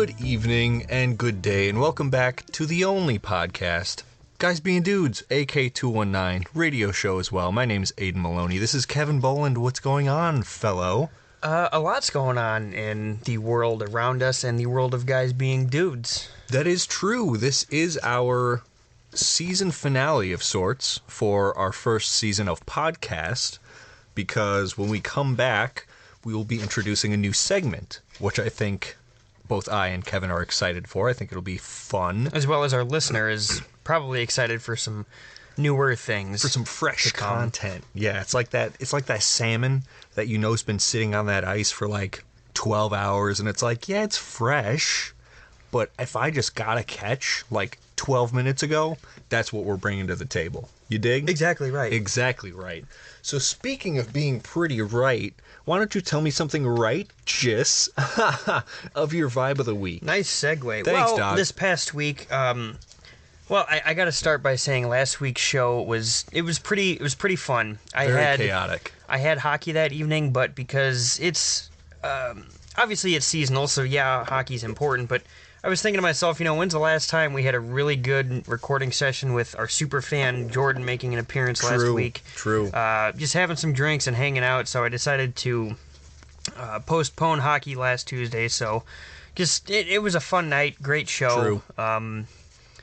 Good evening and good day, and welcome back to the only podcast, Guys Being Dudes, AK219, radio show as well. My name's Aidan Maloney. This is Kevin Boland. What's going on, fellow? A lot's going on in the world around us and the world of guys being dudes. That is true. This is our season finale of sorts for our first season of podcast, because when we come back, we will be introducing a new segment, which I think both I and Kevin are excited for. I think it'll be fun. As well as our listener is probably excited for some newer things. For some fresh content. Yeah, it's like that salmon that you know's been sitting on that ice for like 12 hours, and it's like, yeah, it's fresh, but if I just got a catch like 12 minutes ago, that's what we're bringing to the table. You dig? Exactly right. Exactly right. So speaking of being pretty right, why don't you tell me something righteous of your vibe of the week? Nice segue. Thanks, Doc. This past week, I got to start by saying last week's show was pretty fun. Very chaotic. I had hockey that evening, but because it's obviously it's seasonal, so yeah, hockey's important, but I was thinking to myself, when's the last time we had a really good recording session with our super fan Jordan making an appearance last week? True. Just having some drinks and hanging out, so I decided to postpone hockey last Tuesday. So just it was a fun night, great show. True.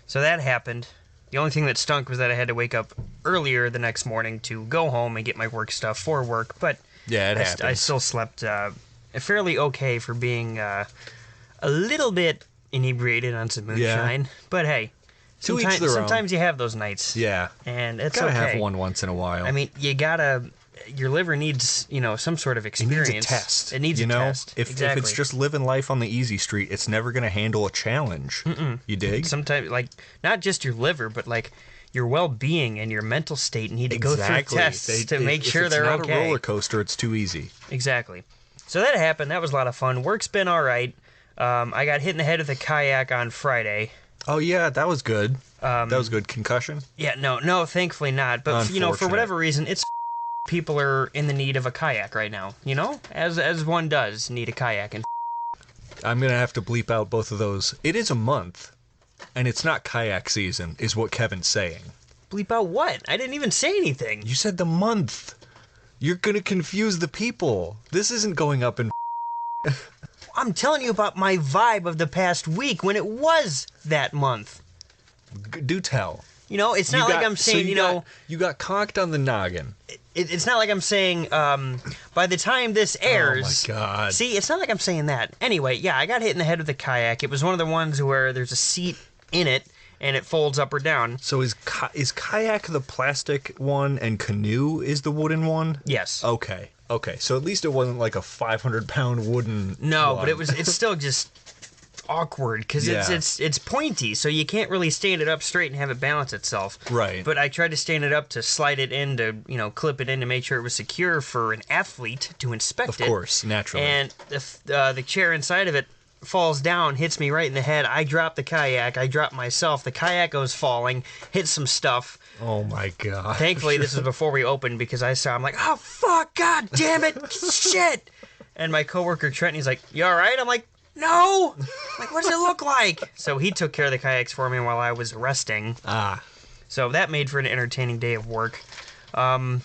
So that happened. The only thing that stunk was that I had to wake up earlier the next morning to go home and get my work stuff for work. But yeah, it happens. I still slept fairly okay for being a little bit inebriated on some moonshine. Yeah. But hey, sometimes you have those nights. Yeah. And it's gotta okay. have one once in a while. I mean, your liver needs, some sort of experience. It needs a test. It needs a test. If it's just living life on the easy street, it's never going to handle a challenge. You dig? Sometimes, not just your liver, but your well-being and your mental state need to go through tests to make sure they're okay. If it's not a roller coaster, it's too easy. Exactly. So that happened. That was a lot of fun. Work's been all right. I got hit in the head with a kayak on Friday. Oh, yeah, that was good. That was good. Concussion? Yeah, no, thankfly not. But, for whatever reason, people are in the need of a kayak right now, as one does need a kayak. And I'm going to have to bleep out both of those. It is a month, and it's not kayak season, is what Kevin's saying. Bleep out what? I didn't even say anything. You said the month. You're going to confuse the people. This isn't going up in... I'm telling you about my vibe of the past week when it was that month. Do tell. It's not like I'm saying, You got conked on the noggin. It's not like I'm saying, by the time this airs... Oh, my God. See, it's not like I'm saying that. Anyway, yeah, I got hit in the head with a kayak. It was one of the ones where there's a seat in it, and it folds up or down. So is kayak the plastic one, and canoe is the wooden one? Yes. Okay, so at least it wasn't like a 500-pound wooden No, one. but it's still just awkward, because it's pointy, so you can't really stand it up straight and have it balance itself. Right. But I tried to stand it up to slide it in to, clip it in to make sure it was secure for an athlete to inspect it. Of course, naturally. And the chair inside of it falls down, hits me right in the head. I drop the kayak. I drop myself. The kayak goes falling, hits some stuff. Oh, my God. Thankfully, this was before we opened, because I'm like, oh, fuck, God damn it, shit. And my coworker, Trent, he's like, you all right? I'm like, no. Like, what does it look like? So he took care of the kayaks for me while I was resting. So that made for an entertaining day of work. And,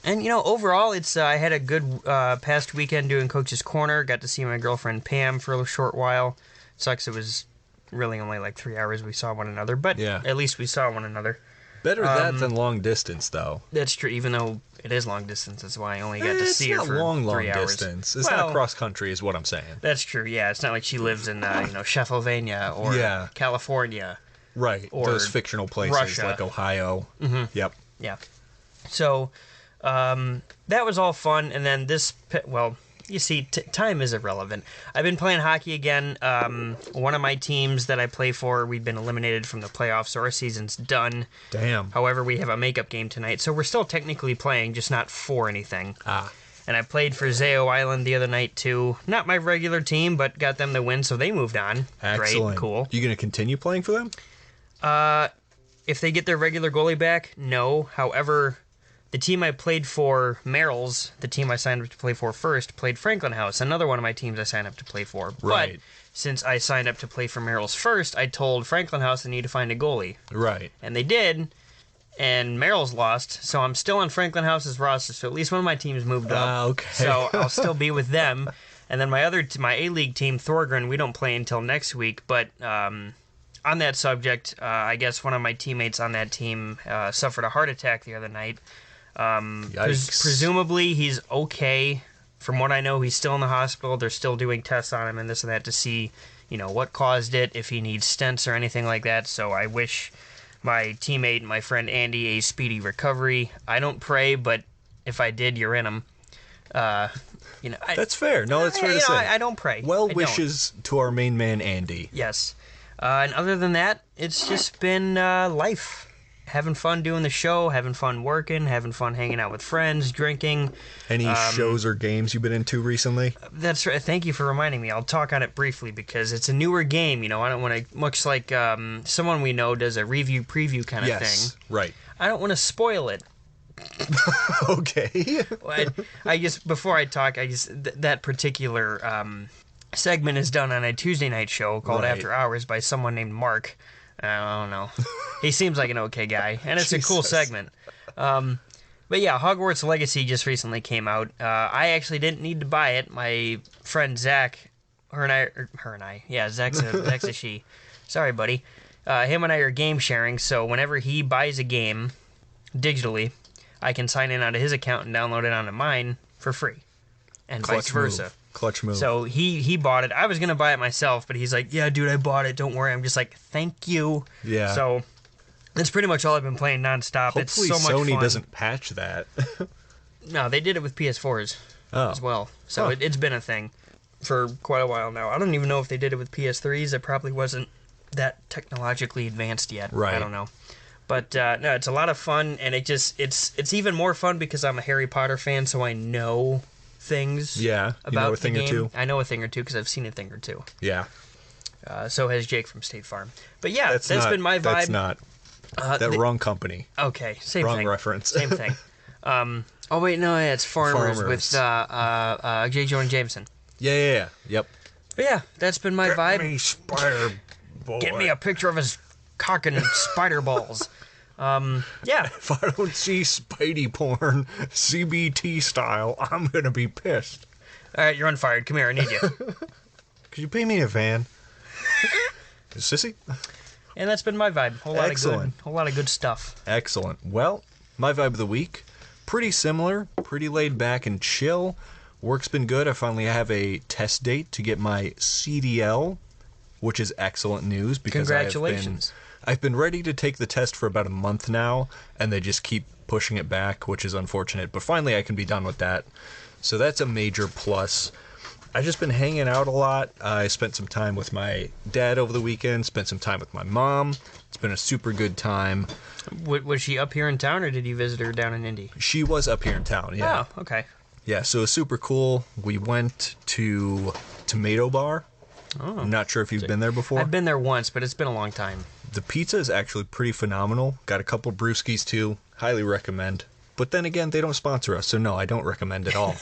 overall, I had a good past weekend doing Coach's Corner. Got to see my girlfriend Pam for a short while. Sucks it was really only like 3 hours we saw one another, but at least we saw one another. Better that than long distance, though. That's true, even though it is long distance. That's why I only got to see her for 3 hours. It's not long distance. It's not cross country is what I'm saying. That's true, yeah. It's not like she lives in, Sheffield-vania or California. Right, or those fictional places Russia. like Ohio. Mm-hmm. Yep. Yeah. So, that was all fun, and then you see, time is irrelevant. I've been playing hockey again. One of my teams that I play for, we've been eliminated from the playoffs, so our season's done. Damn. However, we have a makeup game tonight, so we're still technically playing, just not for anything. And I played for Zao Island the other night, too. Not my regular team, but got them the win, so they moved on. Excellent. Great, cool. You going to continue playing for them? If they get their regular goalie back, no. However, the team I played for, Merrill's, the team I signed up to play for first, played Franklin House, another one of my teams I signed up to play for. Right. But since I signed up to play for Merrill's first, I told Franklin House I need to find a goalie. Right. And they did, and Merrill's lost, so I'm still on Franklin House's roster, so at least one of my teams moved up. Okay. So I'll still be with them. And then my A-League team, Thorgren, we don't play until next week, but on that subject, I guess one of my teammates on that team suffered a heart attack the other night. Presumably he's okay. From what I know, he's still in the hospital. They're still doing tests on him and this and that to see, what caused it, if he needs stents or anything like that. So I wish my teammate and my friend Andy a speedy recovery. I don't pray, but if I did, you're in him. That's fair. No, that's fair to say. I don't pray. Well wishes to our main man, Andy. Yes. And other than that, it's just been life. Having fun doing the show, having fun working, having fun hanging out with friends, drinking. Any shows or games you've been into recently? That's right. Thank you for reminding me. I'll talk on it briefly because it's a newer game. I don't want to, much like someone we know does a review preview kind of thing. Yes, right. I don't want to spoil it. Okay. I just, before I talk, that particular segment is done on a Tuesday night show called After Hours by someone named Mark. I don't know. He seems like an okay guy, and it's a cool segment. But yeah, Hogwarts Legacy just recently came out. I actually didn't need to buy it. My friend Zach, Zach's a she. Sorry, buddy. Him and I are game sharing, so whenever he buys a game digitally, I can sign in onto his account and download it onto mine for free, and vice versa. Clutch move. So he bought it. I was going to buy it myself, but he's like, yeah, dude, I bought it. Don't worry. I'm just like, thank you. Yeah. So that's pretty much all I've been playing nonstop. Hopefully it's so much Sony fun. doesn't patch that. No, they did it with PS4s as well. So it's been a thing for quite a while now. I don't even know if they did it with PS3s. It probably wasn't that technologically advanced yet. Right. I don't know. But no, it's a lot of fun, and it's even more fun because I'm a Harry Potter fan, so I know things about the game. Or two. I know a thing or two because I've seen a thing or two. Yeah. So has Jake from State Farm. But yeah, that's been my vibe. That's not. Wrong company. Okay, same wrong thing. Reference. Same thing. Oh wait, no, yeah, it's Farmers. With J. Jonah Jameson. Yeah. Yep. But yeah, that's been my vibe. Get me Spider Boy. Get me a picture of his cock and spider balls. Yeah. If I don't see Spidey porn, CBT style, I'm gonna be pissed. All right, you're unfired. Come here, I need you. Could you pay me a van? Sissy? And that's been my vibe. Whole lot of good stuff. Excellent. Well, my vibe of the week, pretty similar, pretty laid back and chill. Work's been good. I finally have a test date to get my CDL, which is excellent news because congratulations. I've been ready to take the test for about a month now, and they just keep pushing it back, which is unfortunate. But finally, I can be done with that. So that's a major plus. I've just been hanging out a lot. I spent some time with my dad over the weekend, spent some time with my mom. It's been a super good time. Was she up here in town, or did you visit her down in Indy? She was up here in town, yeah. Oh, okay. Yeah, so it was super cool. We went to Tomato Bar. Oh. I'm not sure if you've been there before. I've been there once, but it's been a long time. The pizza is actually pretty phenomenal. Got a couple brewskis too. Highly recommend. But then again, they don't sponsor us, so no, I don't recommend at all.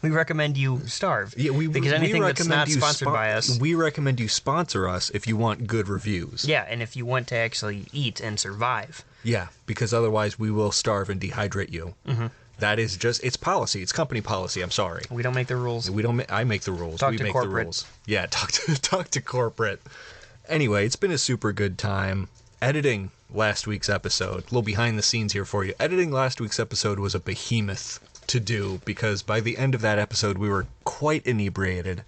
We recommend you starve. Yeah, because anything that's not sponsored by us. We recommend you sponsor us if you want good reviews. Yeah, and if you want to actually eat and survive. Yeah, because otherwise we will starve and dehydrate you. Mm-hmm. That is just, it's policy. It's company policy. I'm sorry. We don't make the rules. I make the rules. Talk we to make corporate. the rules. Yeah, talk to corporate. Anyway, it's been a super good time. Editing last week's episode, a little behind the scenes here for you. Editing last week's episode was a behemoth to do because by the end of that episode we were quite inebriated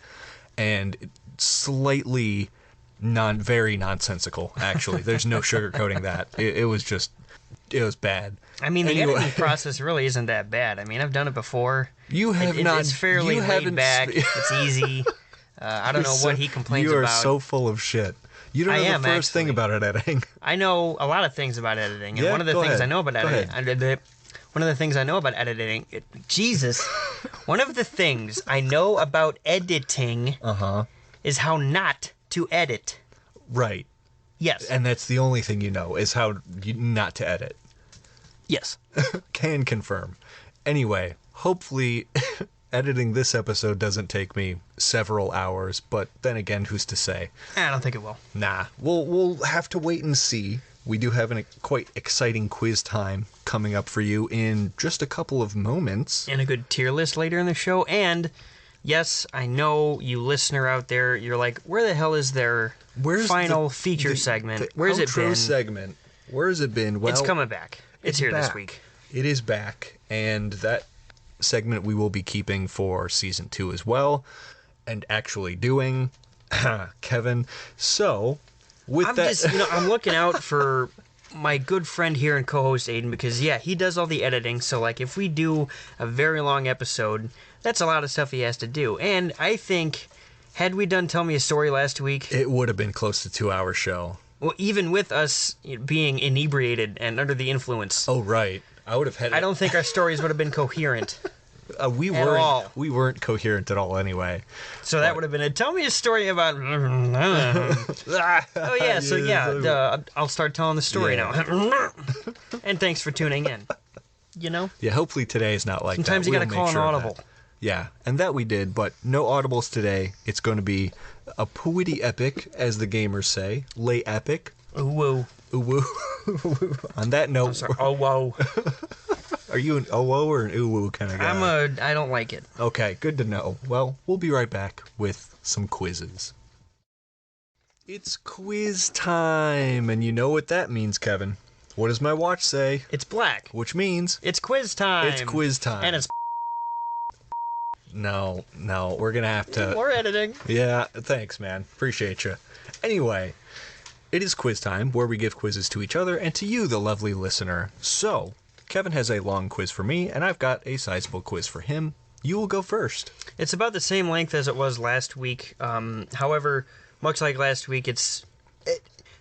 and slightly very nonsensical, actually. There's no sugarcoating that. It was bad. I mean, the editing process really isn't that bad. I mean, I've done it before. It's fairly laid back. It's easy. I don't know what he complains about. You are so full of shit. You don't know the first thing about editing. I know a lot of things about editing, and one of the things I know about editing. One of the things I know about editing. One of the things I know about editing is how not to edit. Right. Yes. And that's the only thing you know is how not to edit. Yes. Can confirm. Anyway, hopefully editing this episode doesn't take me several hours, but then again, who's to say? I don't think it will. Nah, we'll have to wait and see. We do have a quite exciting quiz time coming up for you in just a couple of moments. And a good tier list later in the show. And yes, I know you listener out there, you're like, where the hell is their final feature segment? Where's it been? Segment. Where has it been? Well, it's coming back. It's here back. this week. It is back, and that segment we will be keeping for season 2 as well, and actually doing, Kevin. So, with I'm looking out for my good friend here and co-host Aidan, because he does all the editing. So like, if we do a very long episode, that's a lot of stuff he has to do. And I think, had we done Tell Me a Story last week, it would have been close to 2-hour show. Well, even with us being inebriated and under the influence. Oh, right. I would have had. I don't think our stories would have been coherent. We weren't coherent at all anyway. So that would have been a Tell Me a Story about. Oh yeah, so I'll start telling the story now. And thanks for tuning in. You know. Yeah, hopefully today is not like Sometimes that. you got to call an audible. Yeah, and that we did, but no audibles today. It's going to be a pooity epic, as the gamers say. Lay epic. Ooh woo. Ooh woo. On that note, I'm sorry. Oh whoa. Are you an oh or an ooh woo kind of guy? I don't like it. Okay, good to know. Well, we'll be right back with some quizzes. It's quiz time, and you know what that means, Kevin. What does my watch say? It's black. Which means it's quiz time. It's quiz time. And it's No, we're gonna have to. More editing. Yeah, thanks, man. Appreciate you. Anyway, it is quiz time, where we give quizzes to each other and to you, the lovely listener. So, Kevin has a long quiz for me, and I've got a sizable quiz for him. You will go first. It's about the same length as it was last week. However, much like last week,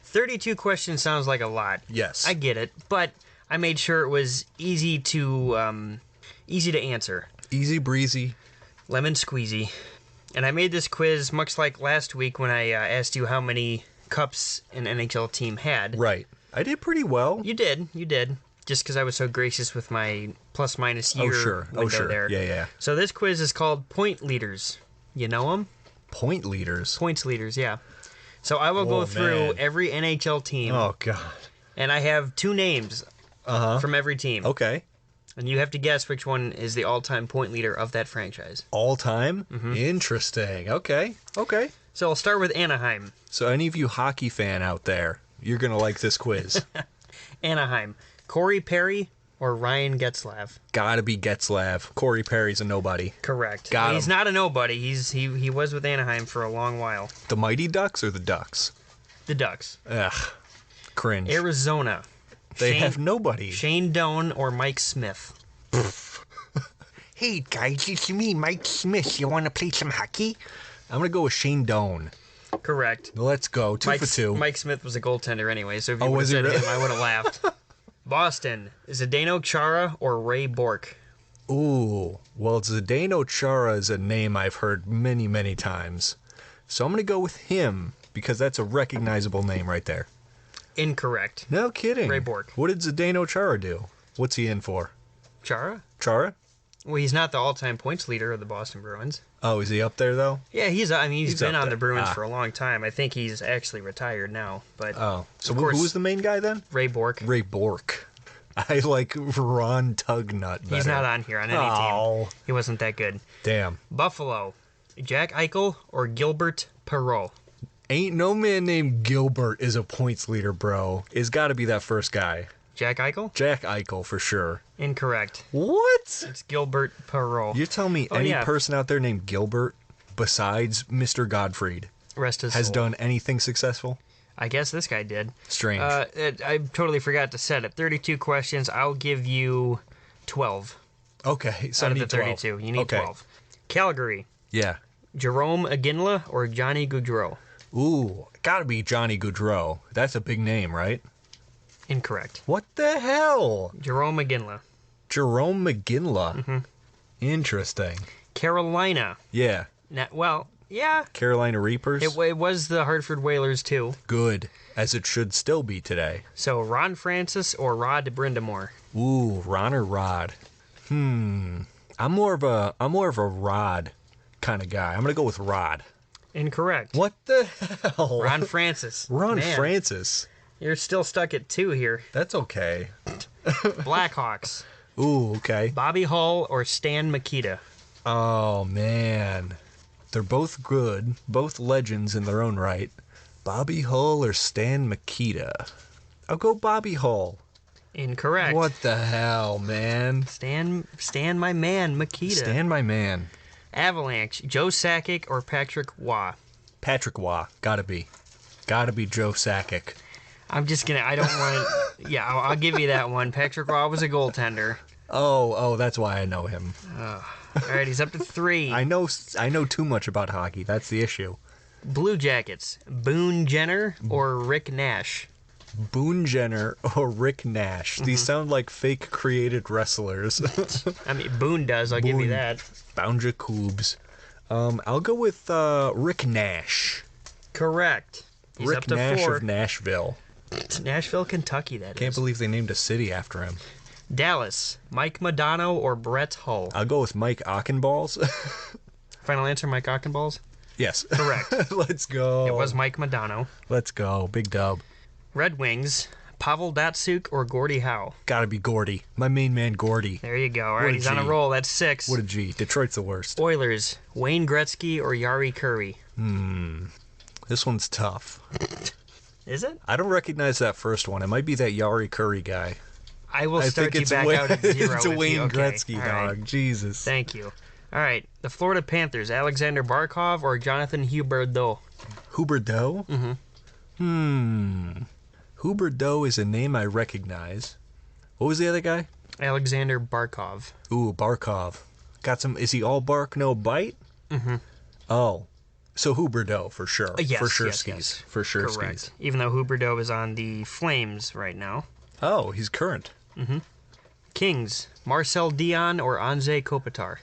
32 questions sounds like a lot. Yes. I get it, but I made sure it was easy to answer. Easy breezy. Lemon squeezy. And I made this quiz much like last week when I asked you how many cups an NHL team had. Right. I did pretty well. You did. Just because I was so gracious with my plus-minus year window there. Yeah. So this quiz is called Point Leaders. You know them? Point leaders? Points leaders, yeah. So I will go through every NHL team. Oh, God. And I have 2 names from every team. Okay. And you have to guess which one is the all-time point leader of that franchise. All time? Mm-hmm. Interesting. Okay. So I'll start with Anaheim. So any of you hockey fan out there, you're going to like this quiz. Anaheim. Corey Perry or Ryan Getzlaf? Gotta be Getzlaf. Corey Perry's a nobody. Correct. Got him. He's not a nobody. He was with Anaheim for a long while. The Mighty Ducks or the Ducks? The Ducks. Ugh. Cringe. Arizona. They have nobody. Shane Doan or Mike Smith? Hey guys, it's me, Mike Smith. You want to play some hockey? I'm going to go with Shane Doan. Correct. Let's go. 2 for 2. Mike Smith was a goaltender anyway, so if you would have said him, I would have laughed. Boston. Zdeno Chara or Ray Bourque? Ooh. Well, Zdeno Chara is a name I've heard many, many times. So I'm going to go with him, because that's a recognizable name right there. Incorrect. No kidding. Ray Bourque. What did Zdeno Chara do? What's he in for? Chara? Well, he's not the all-time points leader of the Boston Bruins. Oh, is he up there, though? Yeah, he's been on the Bruins for a long time. I think he's actually retired now. But so who was the main guy then? Ray Bourque. Ray Bourque. I like Ron Tugnut better. He's not on here on any team. He wasn't that good. Damn. Buffalo. Jack Eichel or Gilbert Perreault? Ain't no man named Gilbert is a points leader, bro. It's got to be that first guy. Jack Eichel? Jack Eichel, for sure. Incorrect. What? It's Gilbert Perreault. You tell me any person out there named Gilbert, besides Mr. Gottfried, has done anything successful? I guess this guy did. Strange. I totally forgot to set it. 32 questions. I'll give you 12. Okay, so out I of need the 32. 12. You need 12. Calgary. Yeah. Jerome Iginla or Johnny Gaudreau? Ooh, gotta be Johnny Gaudreau. That's a big name, right? Incorrect. What the hell? Jerome Iginla. Jerome McGinley. Mm-hmm. Interesting. Carolina. Yeah. Well, Yeah. Carolina Reapers. It was the Hartford Whalers, too. Good, as it should still be today. So, Ron Francis or Rod Brindamore? Ooh, Ron or Rod? I'm more of a Rod kind of guy. I'm gonna go with Rod. Incorrect. What the hell? Ron Francis. Ron Man, Francis. You're still stuck at 2 here. That's okay. Blackhawks. Ooh, okay. Bobby Hull or Stan Mikita? Oh man, they're both good, both legends in their own right. Bobby Hull or Stan Mikita? I'll go Bobby Hull. Incorrect. What the hell, man? Stan, my man, Mikita. Stan, my man. Avalanche, Joe Sakic or Patrick Waugh? Patrick Waugh, gotta be Joe Sakic. I'm just gonna. I don't want. Yeah, I'll give you that one. Patrick Waugh was a goaltender. Oh, that's why I know him. All right, he's up to 3. I know too much about hockey. That's the issue. Blue Jackets, Boone Jenner or Rick Nash? Boone Jenner or Rick Nash. These sound like fake created wrestlers. I mean, Boone does. I'll give you that. Bounja Coobs. I'll go with Rick Nash. Correct. He's Rick up to Nash 4. of Nashville. Nashville, Kentucky, that Can't is. believe they named a city after him. Dallas, Mike Modano or Brett Hull? I'll go with Mike Ockenballs. Final answer, Mike Ockenballs? Yes. Correct. Let's go. It was Mike Modano. Let's go. Big dub. Red Wings, Pavel Datsuk or Gordie Howe? Gotta be Gordy. My main man, Gordy. There you go. All What right, a he's on a G. roll. That's 6. What a G. Detroit's the worst. Oilers, Wayne Gretzky or Yari Curry? This one's tough. Is it? I don't recognize that first one. It might be that Yari Curry guy. I will I start think you it's back out at 0. it's a if Wayne you, okay. Gretzky, All right. dog. Jesus. Thank you. All right, the Florida Panthers, Alexander Barkov or Jonathan Huberdeau? Huberdeau? Huberdeau is a name I recognize. What was the other guy? Alexander Barkov. Ooh, Barkov. Got some. Is he all bark, no bite? Oh. So Huberdeau, for sure. Yes, for sure yes, skis. yes. For sure Correct. skis. Even though Huberdeau is on the Flames right now. Oh, he's current. Kings, Marcel Dion or Anze Kopitar?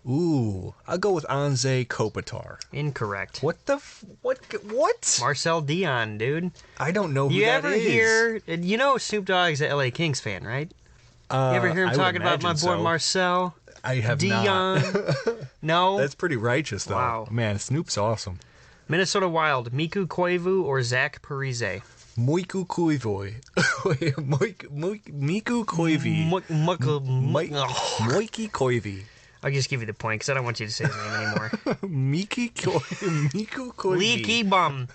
Ooh, I'll go with Anze Kopitar. Incorrect. What the what? Marcel Dion, dude. I don't know who You that ever is. hear? You know Snoop Dogg's a LA Kings fan, right? You ever hear him I would talking about my boy imagine so. Marcel I have Dion? not. No. That's pretty righteous, though. Wow. Man, Snoop's awesome. Minnesota Wild, Miku Koivu or Zach Parise? Moiku Koivoy. Miku Koivi. Moiki Koivi. I'll just give you the point because I don't want you to say his name anymore. Miku Koivi. Leaky bum.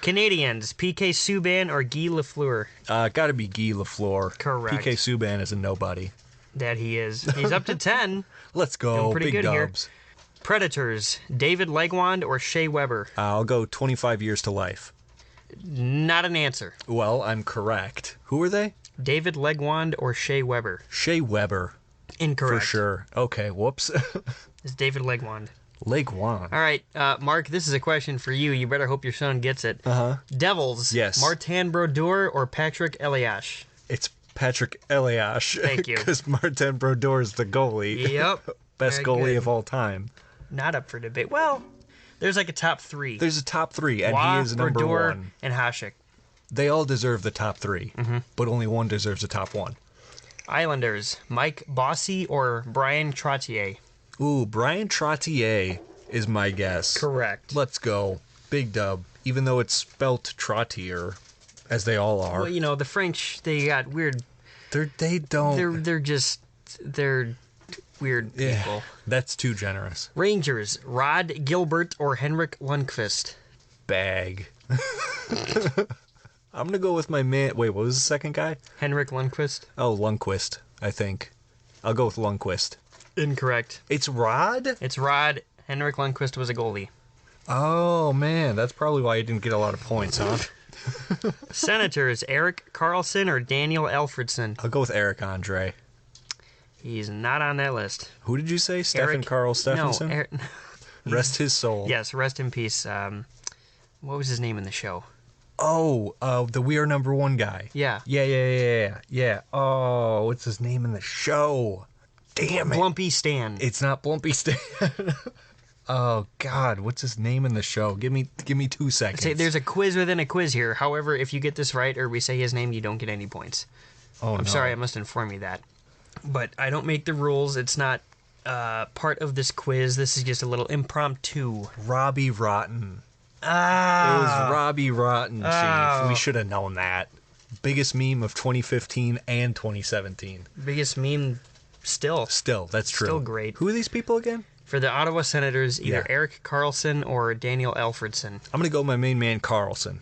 Canadians, PK Subban or Guy Lafleur? Gotta be Guy Lafleur. Correct. PK Subban is a nobody. That he is. He's up to 10. Let's go. Doing pretty Big good here. dubs. Predators, David Legwand or Shea Weber? I'll go 25 years to life. Not an answer. Well, I'm correct. Who are they? David Legwand or Shea Weber? Shea Weber. Incorrect. For sure. Okay, whoops. It's David Legwand. Legwand. All right, Mark, this is a question for you. You better hope your son gets it. Devils, Yes. Martin Brodeur or Patrick Eliash? It's Patrick Eliash. Thank you. Because Martin Brodeur is the goalie. Yep. Best Very goalie good. of all time. Not up for debate. Well, there's like a top 3. There's a top 3, and Waugh, he is number Brodeur, 1. and Hasek. They all deserve the top 3, but only one deserves the top 1. Islanders, Mike Bossy or Brian Trottier? Ooh, Brian Trottier is my guess. Correct. Let's go. Big dub. Even though it's spelt Trottier, as they all are. Well, you know, the French, they got weird. They don't. They're weird people. Yeah, that's too generous. Rangers, Rod Gilbert or Henrik Lundqvist? Bag. I'm gonna go with my man. Wait, what was the second guy? Henrik Lundqvist? Oh, Lundqvist, I think. I'll go with Lundqvist. Incorrect. It's Rod? It's Rod. Henrik Lundqvist was a goalie. Oh, man. That's probably why he didn't get a lot of points, huh? Senators, Eric Carlson or Daniel Alfredson? I'll go with Eric Andre. He's not on that list. Who did you say? Stephen Carl Stephenson? No, Eric, Rest his soul. yes, rest in peace. What was his name in the show? Oh, the We Are Number One guy. Yeah. Yeah. Oh, what's his name in the show? Damn it. Blumpy Stan. It's not Blumpy Stan. Oh God, what's his name in the show? Give me 2 seconds. Say there's a quiz within a quiz here. However, if you get this right or we say his name, you don't get any points. Oh, I'm no. sorry, I must inform you that. But I don't make the rules. It's not part of this quiz. This is just a little impromptu. Robbie Rotten. Ah. It was Robbie Rotten, Chief. Oh. We should have known that. Biggest meme of 2015 and 2017. Biggest meme still. Still, that's true. Still great. Who are these people again? For the Ottawa Senators, either Yeah. Eric Carlson or Daniel Alfredson. I'm going to go with my main man, Carlson.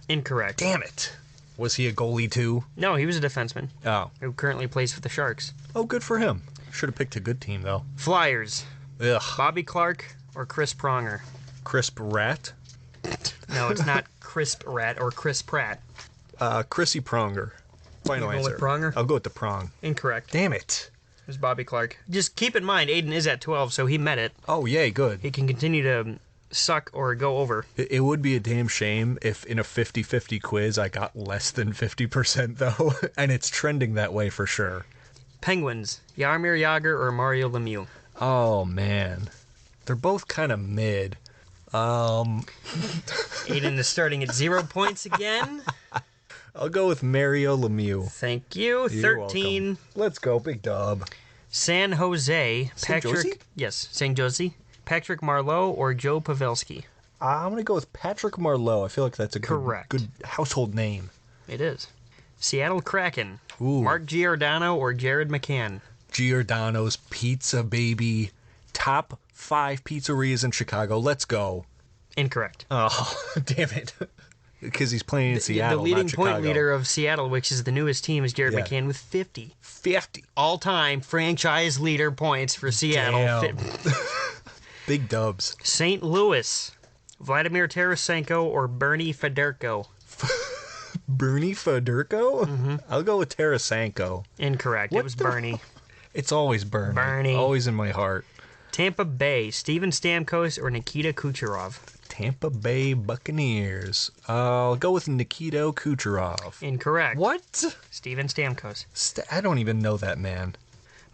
Incorrect. Damn it. Was he a goalie too? No, he was a defenseman Oh. who currently plays for the Sharks. Oh, good for him. Should have picked a good team, though. Flyers, Ugh. Bobby Clark or Chris Pronger. Crisp Rat. No, it's not Crisp Rat or Chris Pratt. Chrissy Pronger. Final You go answer. with Pronger? I'll go with the prong. Incorrect. Damn it. It was Bobby Clark. Just keep in mind, Aidan is at 12, so he met it. Oh, yay, good. He can continue to suck or go over. It would be a damn shame if in a 50-50 quiz I got less than 50%, though. And it's trending that way for sure. Penguins, Jaromir Jagr or Mario Lemieux. Oh, man. They're both kind of mid. Aidan is starting at 0 points again. I'll go with Mario Lemieux. Thank you. You're 13. welcome. Let's go, big dub. San Jose, St. Patrick. Josie? Yes, St. Josie. Patrick Marleau or Joe Pavelski. I'm going to go with Patrick Marleau. I feel like that's a Correct. good household name. It is. Seattle Kraken, Ooh. Mark Giordano or Jared McCann. Giordano's Pizza, baby. Top 5 pizzerias in Chicago. Let's go. Incorrect. Oh, damn it. Because he's playing in Seattle, the leading not Chicago. point leader of Seattle, which is the newest team, is Jared Yeah. McCann with 50. 50. All-time franchise leader points for Seattle. Damn. Big dubs. St. Louis, Vladimir Tarasenko or Bernie Federko. Bernie Federko? I'll go with Tarasenko. Incorrect. What It was the Bernie. It's always Bernie. Bernie. Always in my heart. Tampa Bay, Steven Stamkos or Nikita Kucherov. Tampa Bay Buccaneers. I'll go with Nikita Kucherov. Incorrect. What? Steven Stamkos. I don't even know that man.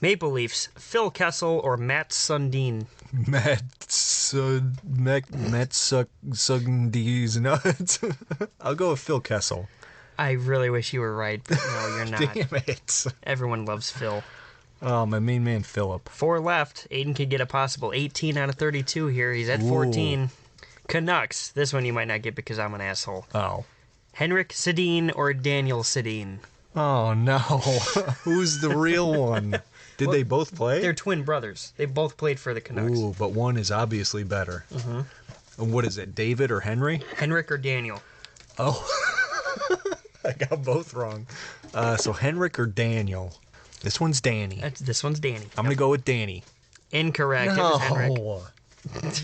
Maple Leafs, Phil Kessel or Matt Sundin. Matt Sugden's nuts. I'll go with Phil Kessel. I really wish you were right, but no, you're not. Damn it. Everyone loves Phil. Oh, my main man, Philip. 4 left. Aiden could get a possible 18 out of 32 here. He's at 14. Canucks. This one you might not get because I'm an asshole. Oh. Henrik Sedin or Daniel Sedin. Oh, no. Who's the real one? Did they both play? They're twin brothers. They both played for the Canucks. Ooh, but one is obviously better. Mm-hmm. And what is it, David or Henry? Henrik or Daniel. Oh. I got both wrong. So Henrik or Daniel? This one's Danny. This one's Danny. I'm going to go with Danny. Incorrect. It was Henrik.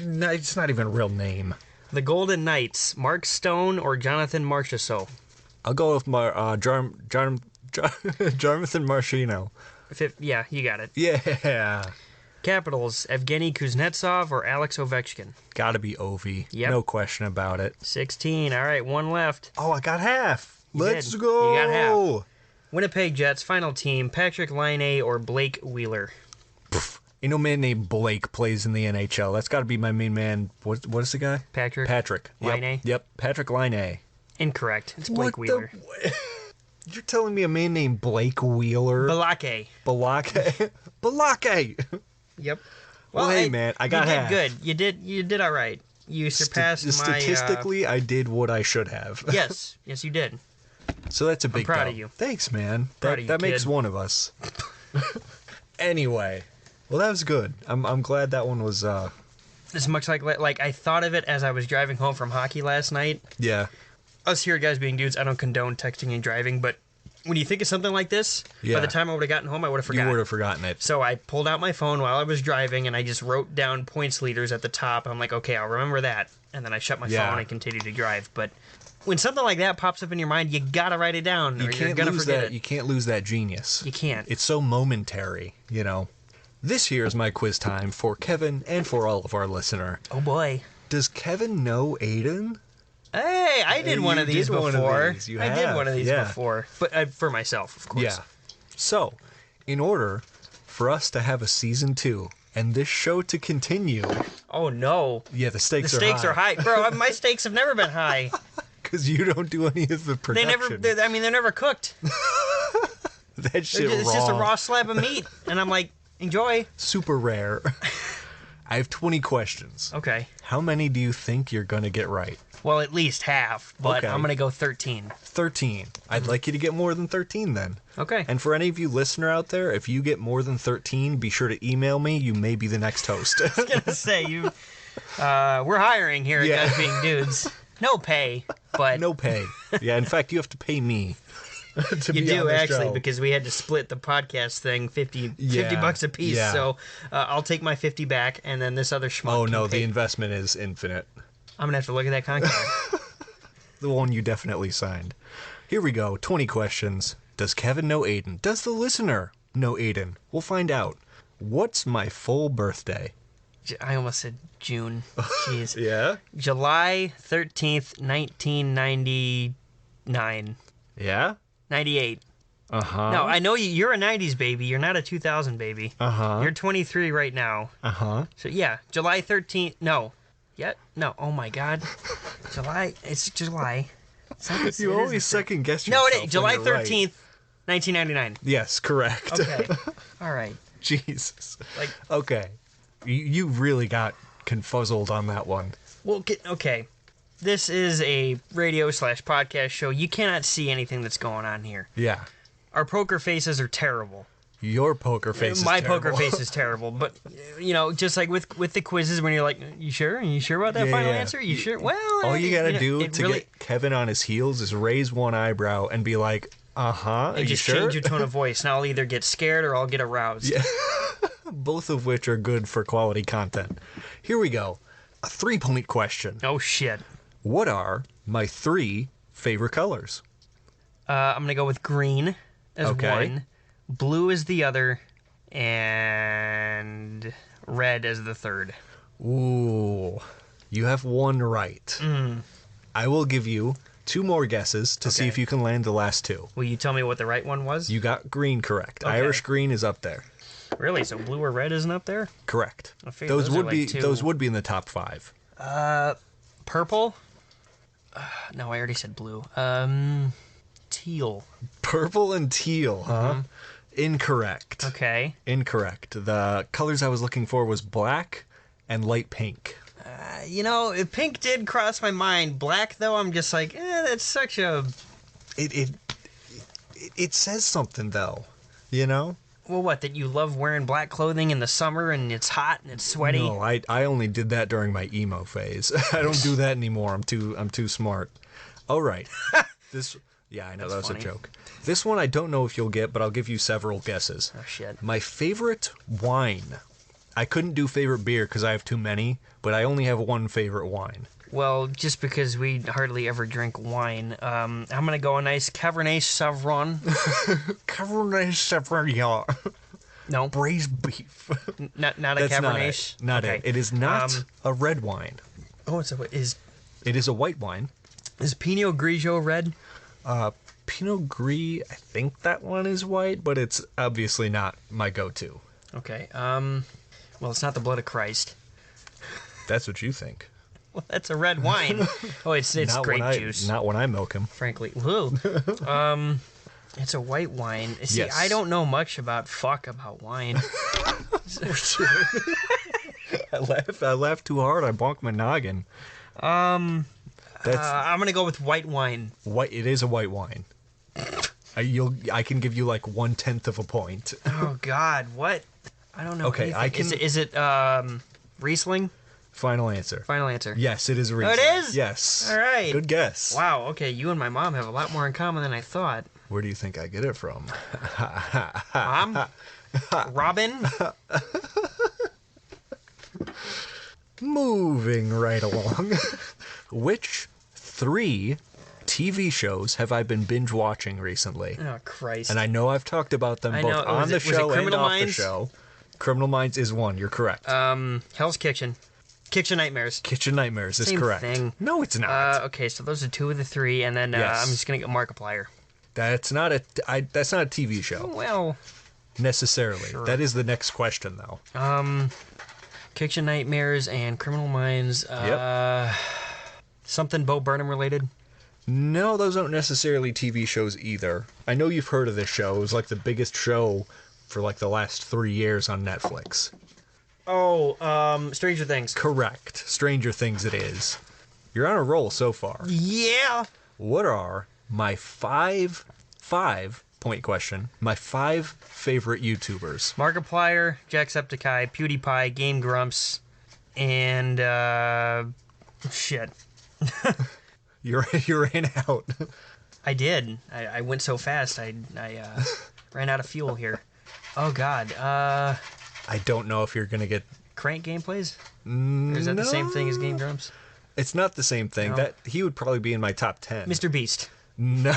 No, it's not even a real name. The Golden Knights, Mark Stone or Jonathan Marchessault. I'll go with Jonathan Marchino. Yeah, you got it. Yeah. Capitals, Evgeny Kuznetsov or Alex Ovechkin. Gotta be Ovi. Yep. No question about it. 16. All right, 1 left. Oh, I got half. Let's did. go. You got half. Winnipeg Jets, final team, Patrick Laine or Blake Wheeler. You know, a man named Blake plays in the NHL. That's got to be my main man. What is the guy? Patrick. Yep. Laine? Yep. Patrick Laine. Incorrect. It's Blake Wheeler. You're telling me a man named Blake Wheeler? Balake. Balake. Balake. Yep. Well, hey, man, I got half. You did good. You did all right. You surpassed my... Statistically, I did what I should have. Yes, you did. So that's a big proud dub. of you. Thanks, man. Proud of you, that makes kid. one of us. Anyway, well, that was good. I'm glad that one was. As much like I thought of it as I was driving home from hockey last night. Yeah. Us here guys being dudes, I don't condone texting and driving, but when you think of something like this, Yeah. by the time I would have gotten home, I would have forgotten. You would have forgotten it. So I pulled out my phone while I was driving, and I just wrote down points leaders at the top. I'm like, okay, I'll remember that. And then I shut my phone and continue to drive. But when something like that pops up in your mind, you gotta write it down, or you're gonna forget that. it. You can't lose that genius. You can't. It's so momentary, you know. This here is my quiz time for Kevin and for all of our listener. Oh boy. Does Kevin know Aidan? Hey, I did one of these before. You I did one of these yeah. before, but for myself, of course. Yeah. So, in order for us to have a season 2 and this show to continue. Oh, no. Yeah, the stakes are high. The stakes are high. Bro, my stakes have never been high. Because you don't do any of the production. They're never cooked. That shit It's just a raw slab of meat. And I'm like, enjoy. Super rare. I have 20 questions. Okay. How many do you think you're going to get right? Well, at least half, but Okay. I'm going to go 13. 13. I'd like you to get more than 13 then. Okay. And for any of you listener out there, if you get more than 13, be sure to email me. You may be the next host. I was going to say, we're hiring here at Yeah. Guys Being Dudes. No pay, but No pay. Yeah, in fact, you have to pay me. To you be do on the actually, show. because we had to split the podcast thing 50 bucks a piece. yeah. So I'll take my 50 back, and then this other schmuck. Oh can no, pay. the investment is infinite. I'm gonna have to look at that contract. The one you definitely signed. Here we go. 20 questions. Does Kevin know Aidan? Does the listener know Aidan? We'll find out. What's my full birthday? I almost said June. Jeez. Yeah? July 13th, 1999. Yeah? 98. Uh-huh. No, I know you're a 90s baby. You're not a 2000 baby. Uh-huh. You're 23 right now. Uh-huh. So yeah, July 13th. No. Yet? No. Oh my God. July. It's July. You always second guess No, yourself. it is. July when you're right. 13th, 1999. Yes, correct. Okay. All right. Jesus. Like, Okay. You really got confuzzled on that one. well, okay. This is a radio/podcast show. You cannot see anything that's going on here. Yeah. Our poker faces are terrible. Your poker face is My terrible. poker face is terrible. But, just like with the quizzes, when you're like, you sure? Are you sure about that Yeah, final yeah. answer? You sure? Well, All you gotta do it to really, get Kevin on his heels is raise one eyebrow and be like, uh-huh, are and you just sure? change your tone of voice. Now I'll either get scared or I'll get aroused. Yeah. Both of which are good for quality content. Here we go. A 3-point question. Oh, shit. What are my 3 favorite colors? I'm going to go with green as Okay. one, blue as the other, and red as the third. Ooh, you have one right. I will give you 2 more guesses to see Okay. if you can land the last 2. Will you tell me what the right one was? You got green correct. Okay. Irish green is up there. Really? So blue or red isn't up there? Correct. I figured those are would like be 2. those would be in the top 5. Purple? No, I already said blue. Teal. Purple and teal, huh? Incorrect. Okay. Incorrect. The colors I was looking for was black and light pink. Pink did cross my mind. Black, though, I'm just like, that's such a... It says something though, you know? Well, what, that you love wearing black clothing in the summer and it's hot and it's sweaty? No, I only did that during my emo phase. I don't do that anymore. I'm too smart. All right. Yeah, I know that was funny. a joke. This one I don't know if you'll get, but I'll give you several guesses. Oh, shit. My favorite wine. I couldn't do favorite beer because I have too many, but I only have one favorite wine. Well, just because we hardly ever drink wine, I'm going to go a nice Cabernet Sauvignon. Cabernet Sauvignon. No, Braised beef. not a That's Cabernet. not it. It is not a red wine. Oh, so is It is a white wine. Pinot Grigio red? Pinot Gris, I think that one is white, but it's obviously not my go-to. Okay. Well, it's not the blood of Christ. That's what you think. Well, that's a red wine. Oh, it's Not grape when juice. Not when I milk him. Frankly, woo. It's a white wine. See, Yes. I don't know much about wine. I laughed too hard. I bonked my noggin. That's I'm gonna go with white wine. white. It is a white wine. I can give you like 1/10 of a point. Oh God, what? I don't know. Okay, anything. I can- Is it Riesling? Final answer. Final answer. Yes, it is a Oh, Riesling. it is? Yes. All right. Good guess. Wow. Okay, you and my mom have a lot more in common than I thought. Where do you think I get it from? Mom, Robin. Moving right along. Which 3 TV shows have I been binge watching recently? Oh Christ. And I know I've talked about them I both know. on Was the it show and Criminal off the Minds? show. Criminal Minds is one. You're correct. Hell's Kitchen. Kitchen Nightmares. Kitchen Nightmares is Same correct. thing. No, it's not. Okay, so those are 2 of the 3, and then Yes. I'm just gonna get Markiplier. That's not a TV show. Well, necessarily. Sure. That is the next question, though. Kitchen Nightmares and Criminal Minds. Yep. Something Bo Burnham related. No, those aren't necessarily TV shows either. I know you've heard of this show. It was like the biggest show for like the last 3 years on Netflix. Oh, Stranger Things. Correct. Stranger Things it is. You're on a roll so far. Yeah. What are my five-point question, my 5 favorite YouTubers? Markiplier, Jacksepticeye, PewDiePie, Game Grumps, and shit. You ran out. I did. I went so fast. I ran out of fuel here. Oh God. I don't know if you're going to get... Crank Gameplays? Or is that the same thing as Game Grumps? It's not the same thing. No. That he would probably be in my top 10. Mr. Beast. No.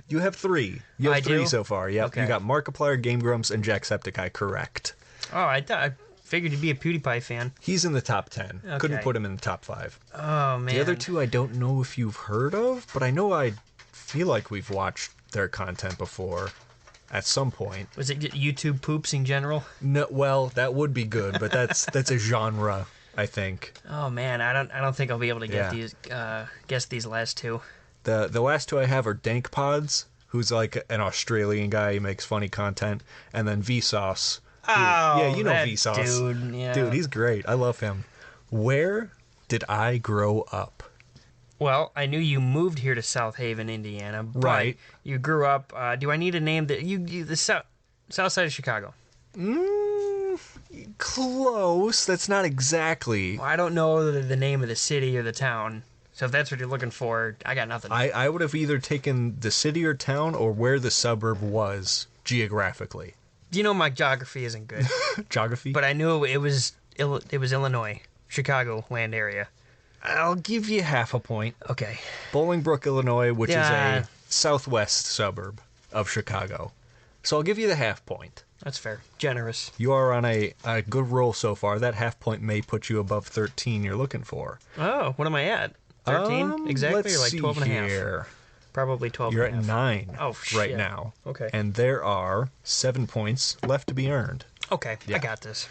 You have 3. You have I 3 do? so far. Yep. Okay. You got Markiplier, Game Grumps, and Jacksepticeye. Correct. Oh, I figured you'd be a PewDiePie fan. He's in the top 10. Okay. Couldn't put him in the top 5. Oh man. The other 2 I don't know if you've heard of, but I feel like we've watched their content before at some point. Was it YouTube poops in general? No, well, that would be good, but that's a genre, I think. Oh man, I don't think I'll be able to get Yeah. guess these last 2. The last 2 I have are Dank Pods, who's like an Australian guy who makes funny content, and then Vsauce. Oh, yeah, you know that Vsauce. dude. Yeah. Dude, he's great. I love him. Where did I grow up? Well, I knew you moved here to South Haven, Indiana, but Right. you grew up. Do I need a name that you the south side of Chicago? Close. That's not exactly. Well, I don't know the name of the city or the town. So if that's what you're looking for, I got nothing. I would have either taken the city or town or where the suburb was geographically. You know my geography isn't good, Geography? but I knew it was Illinois, Chicago land area. I'll give you half a point. Okay. Bolingbrook, Illinois, which Yeah. is a southwest suburb of Chicago. So I'll give you the half point. That's fair. Generous. You are on a good roll so far. That half point may put you above 13 you're looking for. Oh, what am I at? 13 exactly, let's or like see 12 and a half? here. Probably 12 You're and a at half. 9 Oh, right shit. now. Okay. And there are 7 points left to be earned. Okay, Yeah. I got this.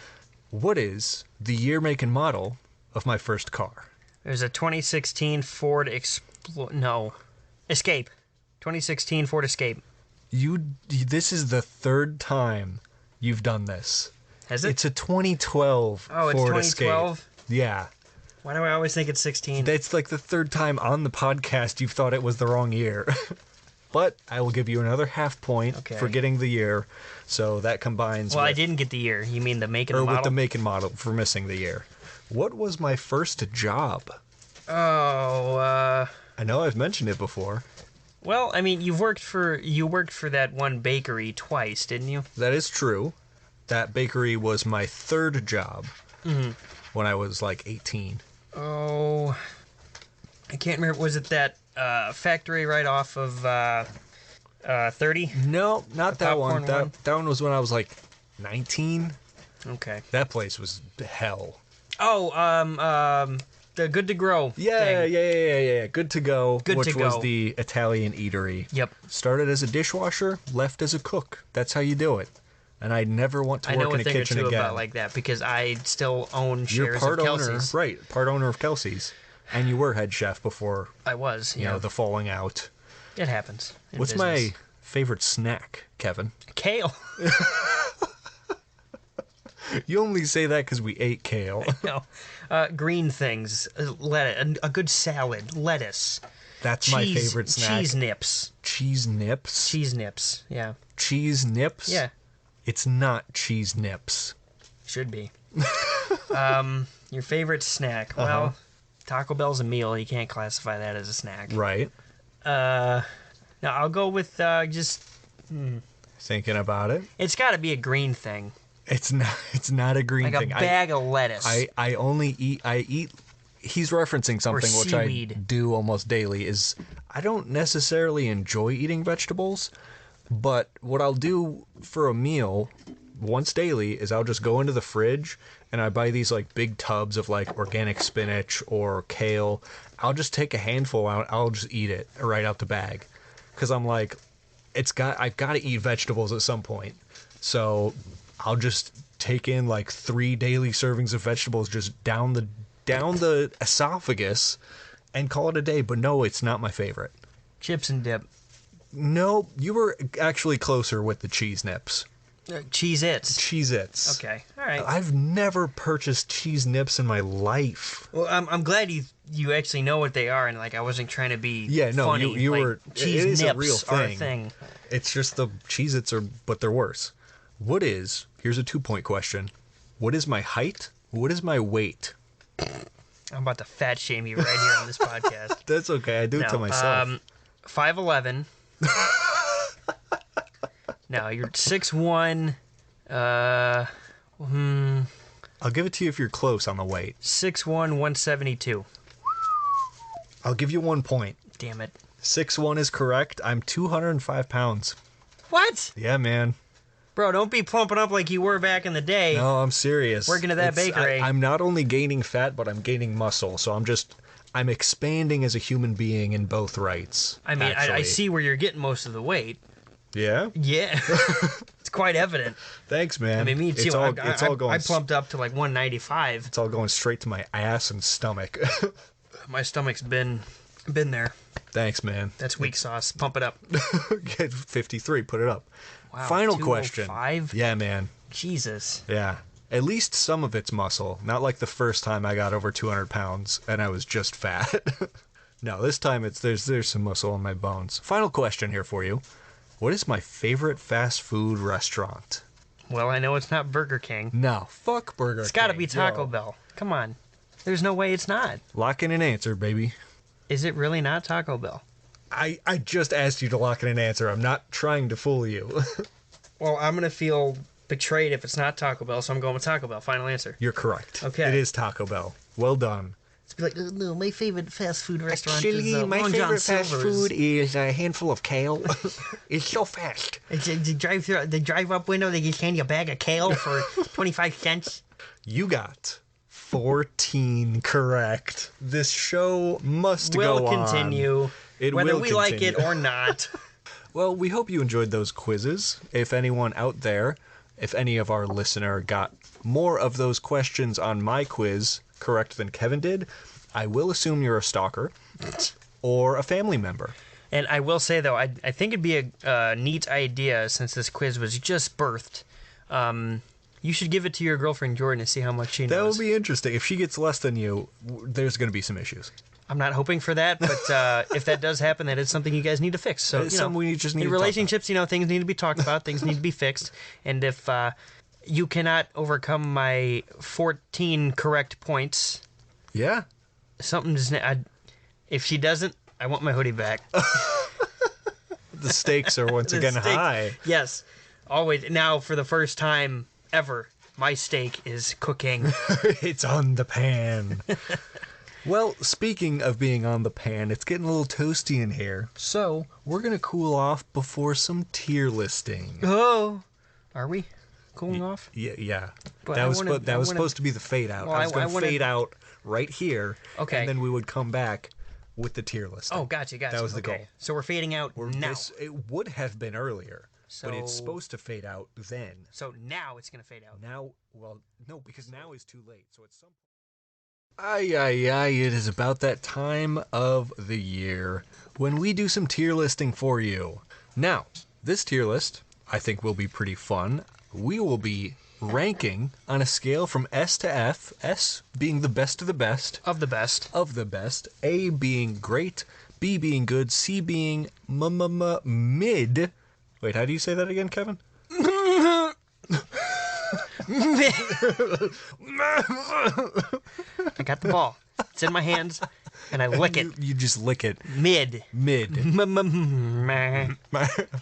What is the year, make, and model of my first car? There's a 2016 Ford Escape. 2016 Ford Escape. This is the 3rd time you've done this. Has it? It's a 2012 Oh, it's Ford 2012? Escape. Yeah. Why do I always think it's 16? That's like the 3rd time on the podcast you've thought it was the wrong year. But I will give you another half point Okay. for getting the year. So that combines Well, with, I didn't get the year. You mean the make and or the with model? the make and model for missing the year. What was my first job? Oh, I know I've mentioned it before. well, I mean, you worked for that one bakery twice, didn't you? That is true. That bakery was my 3rd job when I was like 18. Oh, I can't remember. Was it that factory right off of 30? No, not that one. popcorn one? That one was when I was like 19. Okay. That place was hell. Oh, the Good to Grow. Yeah, thing. yeah. Good to go. Good which to was Go. the Italian eatery. Yep. Started as a dishwasher, left as a cook. That's how you do it. And I never want to I know work a in a thing or kitchen two again. about like that because I still own You're shares part of owner, Kelsey's. right? Part owner of Kelsey's, and you were head chef before I was. you know the falling out. It happens. in What's business. my favorite snack, Kevin? Kale? You only say that because we ate kale. No. Green things. Lettuce. A good salad. Lettuce. That's my favorite snack. Cheese nips. Cheese nips. Cheese nips. Yeah. Cheese nips. Yeah. It's not cheese nips. Should be. Your favorite snack? Well, Taco Bell's a meal. You can't classify that as a snack. Right. Now I'll go with just. Thinking about it. It's got to be a green thing, It's not a green like thing. a bag of lettuce. I only eat. He's referencing something which seaweed. I do almost daily. Is I don't necessarily enjoy eating vegetables, but what I'll do for a meal once daily is I'll just go into the fridge and I buy these like big tubs of like organic spinach or kale. I'll just take a handful out. I'll just eat it right out the bag because I'm like, I've got to eat vegetables at some point. So I'll just take in like 3 daily servings of vegetables just down the esophagus and call it a day. But no, it's not my favorite. Chips and dip. No, you were actually closer with the cheese nips. Cheez-Its. Cheez-Its. Okay, all right. I've never purchased cheese nips in my life. Well, I'm glad you actually know what they are, and like I wasn't trying to be funny. you like, were. Cheese it is nips a real are a thing. thing. It's just the Cheez-Its but they're worse. Here's a 2-point question. What is my height? What is my weight? I'm about to fat shame you right here on this podcast. That's okay. I do it to myself. 5'11". No, you're 6'1". I'll give it to you if you're close on the weight. 6'1", 172. I'll give you 1 point. Damn it. 6'1" is correct. I'm 205 pounds. What? Yeah, man. Bro, don't be plumping up like you were back in the day. No, I'm serious. Working at that bakery. I'm not only gaining fat, but I'm gaining muscle. So I'm expanding as a human being in both rights. I mean, I see where you're getting most of the weight. Yeah? Yeah. It's quite evident. Thanks, man. I mean, me too. It's all going. I plumped up to like 195. It's all going straight to my ass and stomach. My stomach's been there. Thanks, man. That's weak sauce. Pump it up. Get 53. Put it up. Wow. Final question. 205? Yeah, man. Jesus. Yeah. At least some of it's muscle. Not like the first time I got over 200 pounds and I was just fat. No, this time there's some muscle in my bones. Final question here for you. What is my favorite fast food restaurant? Well, I know it's not Burger King. No, fuck Burger King. It's got to be Taco Bell. Come on. There's no way it's not. Lock in an answer, baby. Is it really not Taco Bell? I just asked you to lock in an answer. I'm not trying to fool you. Well, I'm going to feel betrayed if it's not Taco Bell, so I'm going with Taco Bell. Final answer. You're correct. Okay. It is Taco Bell. Well done. It's be like, oh, no, my favorite fast food restaurant Actually, is my Long John favorite fast Silver's. food is a handful of kale. It's so fast. They drive through the drive-up window. They just hand you a bag of kale for 25 cents. You got 14 correct. This show must Will go on. continue, It whether will we like it continue. or not. Well, we hope you enjoyed those quizzes. If anyone out there, if any of our listener got more of those questions on my quiz correct than Kevin did, I will assume you're a stalker or a family member. And I will say, though, I think it'd be a neat idea, since this quiz was just birthed. You should give it to your girlfriend, Jordan, and see how much she knows. That would be interesting. If she gets less than you, there's going to be some issues. I'm not hoping for that, but if that does happen, that is something you guys need to fix. So, It's something we just need in to talk about. relationships, things need to be talked about, things need to be fixed. And if you cannot overcome my 14 correct points, Yeah. something just... if she doesn't, I want my hoodie back. The stakes are once The again steak- high. Yes, always. Now, for the first time ever, my steak is cooking. It's on the pan. Well, speaking of being on the pan, it's getting a little toasty in here. So, we're going to cool off before some tier listing. Oh, are we cooling off? Yeah. But that I was wanna- that I was wanna- supposed to be the fade out. Well, I was going I to wanna- fade out right here. Okay. And then we would come back with the tier listing. Oh, gotcha. That was the okay. goal. So we're fading out now. It would have been earlier, but it's So- supposed to fade out then. So now it's going to fade out. Now, well, no, because now is too late. So at some point. It is about that time of the year when we do some tier listing for you. Now, this tier list, I think, will be pretty fun. We will be ranking on a scale from S to F, S being the best of the best. Of the best. Of the best. A being great, B being good, C being mid. Wait, how do you say that again, Kevin? I got the ball. It's in my hands, and I lick it. You just lick it. Mid. Mid.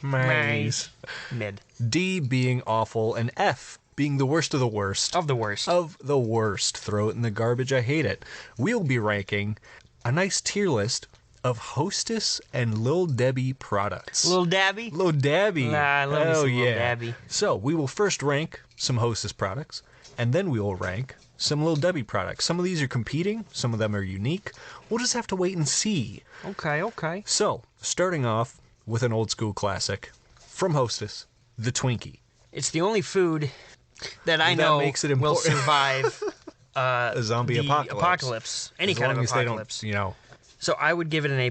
Nice. Mid. D being awful, and F being the worst of the worst. Of the worst. Of the worst. Throw it in the garbage, I hate it. We'll be ranking a nice tier list of Hostess and Lil Debbie products. Little Dabby. Lil Debbie. I love me Hell some Lil yeah. Debbie. So we will first rank some Hostess products, and then we will rank some Lil Debbie products. Some of these are competing, some of them are unique. We'll just have to wait and see. Okay. So, starting off with an old school classic, from Hostess, the Twinkie. It's the only food that I That know makes it will important. survive A zombie the apocalypse. any As kind long of as they don't, apocalypse. So I would give it an A+.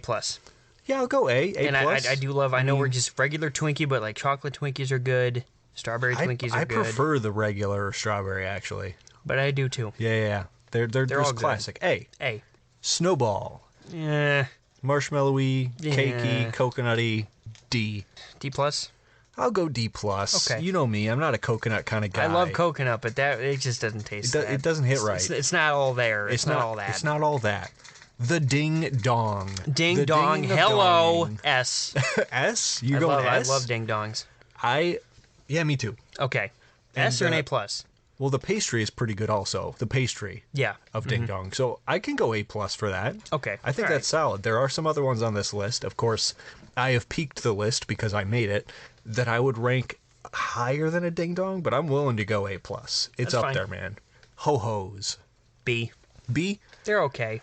yeah, I'll go A And plus. I do love, I know we're just regular Twinkie, but like chocolate Twinkies are good. Strawberry Twinkies are I good. prefer the regular strawberry, actually. But I do too. Yeah. They're all just good. classic. A. A. Snowball. Yeah. Marshmallowy, Yeah. cakey, coconutty. D. D+. I'll go D plus. Okay. You know me, I'm not a coconut kind of guy. I love coconut, but it just doesn't taste that. It doesn't hit right. It's not all there. It's not all that. It's not all that. The ding dong. Ding The dong. ding of Hello. donging. S. S? You go I S? love ding dongs. Yeah, me too. Okay. And, S or an A+. Well, the pastry is pretty good also. The pastry Yeah. of ding dong. So I can go A plus for that. Okay. I think All that's solid. There are some other ones on this list. Of course, I have peaked the list because I made it that I would rank higher than a ding dong, but I'm willing to go A plus. It's That's up fine. there, man. Ho hos. B. B. They're okay.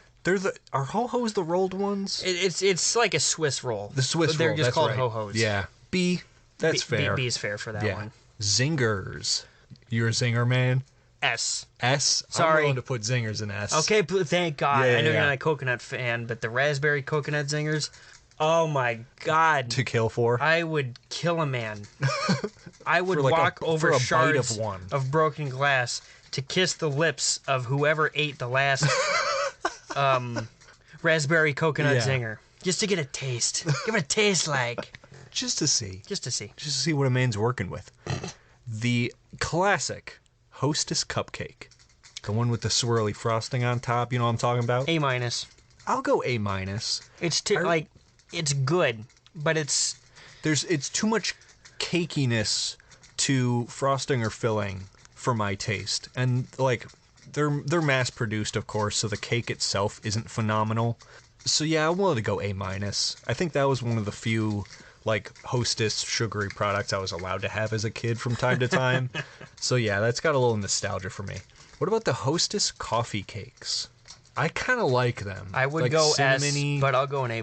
Are ho hos the rolled ones? It's like a Swiss roll. The Swiss They're roll. just that's called right. ho-hos. Yeah. B. That's fair. B is fair for that yeah. one. Zingers. You're a zinger man. S. S. Sorry. I'm willing to put zingers in S. Okay, thank God. Yeah, I know yeah. you're not a coconut fan, but the raspberry coconut zingers, oh my God. To kill for. I would kill a man. I would For like walk for over a bite shards of one. of broken glass to kiss the lips of whoever ate the last raspberry coconut Yeah. zinger. Just to get a taste. Give it a taste like. Just to see. Just to see. Just to see what a man's working with. The classic Hostess cupcake. The one with the swirly frosting on top, you know what I'm talking about? A-. I'll go A minus. It's too, like, it's good, but it's... It's too much cakiness to frosting or filling for my taste. And like they're mass produced, of course, so the cake itself isn't phenomenal. So yeah, I'm willing to go A minus. I think that was one of the few like Hostess sugary products I was allowed to have as a kid from time to time. So yeah, that's got a little nostalgia for me. What about the Hostess coffee cakes? I kind of like them. I would like go cinnamony. S, but I'll go an A+.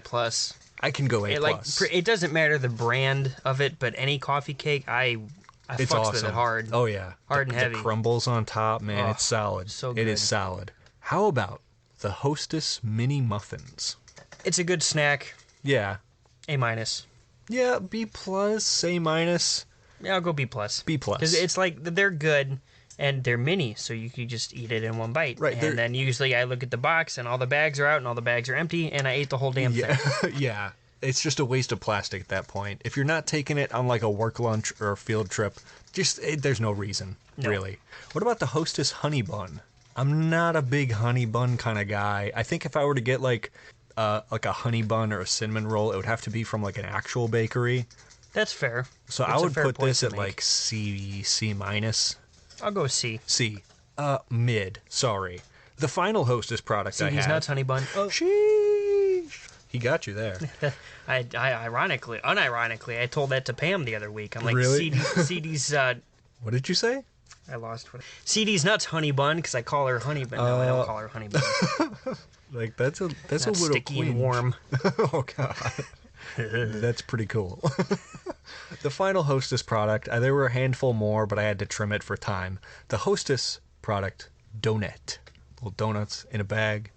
I can go A plus. It doesn't matter the brand of it, but any coffee cake, I It's fucks awesome. with it hard. Oh yeah, Hard the, and heavy. The crumbles on top, man, Oh, it's solid. so It good. is solid. How about the Hostess mini muffins? It's a good snack. Yeah, A-. yeah, B plus, A minus, Yeah, I'll go B+. B plus. Because it's like, they're good, and they're mini, so you can just eat it in one bite. Right, they're- And then usually I look at the box, and all the bags are out, and all the bags are empty, and I ate the whole damn yeah, thing. yeah. It's just a waste of plastic at that point. If you're not taking it on like a work lunch or a field trip, there's no reason, No. really. What about the Hostess honey bun? I'm not a big honey bun kind of guy. I think if I were to get like a honey bun or a cinnamon roll, it would have to be from like an actual bakery. That's fair. So It's I a would fair put point this to at make. like C minus. I'll go C. C. Mid. Sorry. The final Hostess product I CD's had. nuts, honey bun. Oh. Sheesh. He got you there. I unironically, I told that to Pam the other week. I'm like, Really? CD's, What did you say? I lost what. CD's nuts, honey bun, because I call her honey bun. No, I don't call her honey bun. Like that's a Not little sticky and cringe. warm. Oh god. That's pretty cool. The final Hostess product, there were a handful more, but I had to trim it for time. The Hostess product, donut. Little donuts in a bag.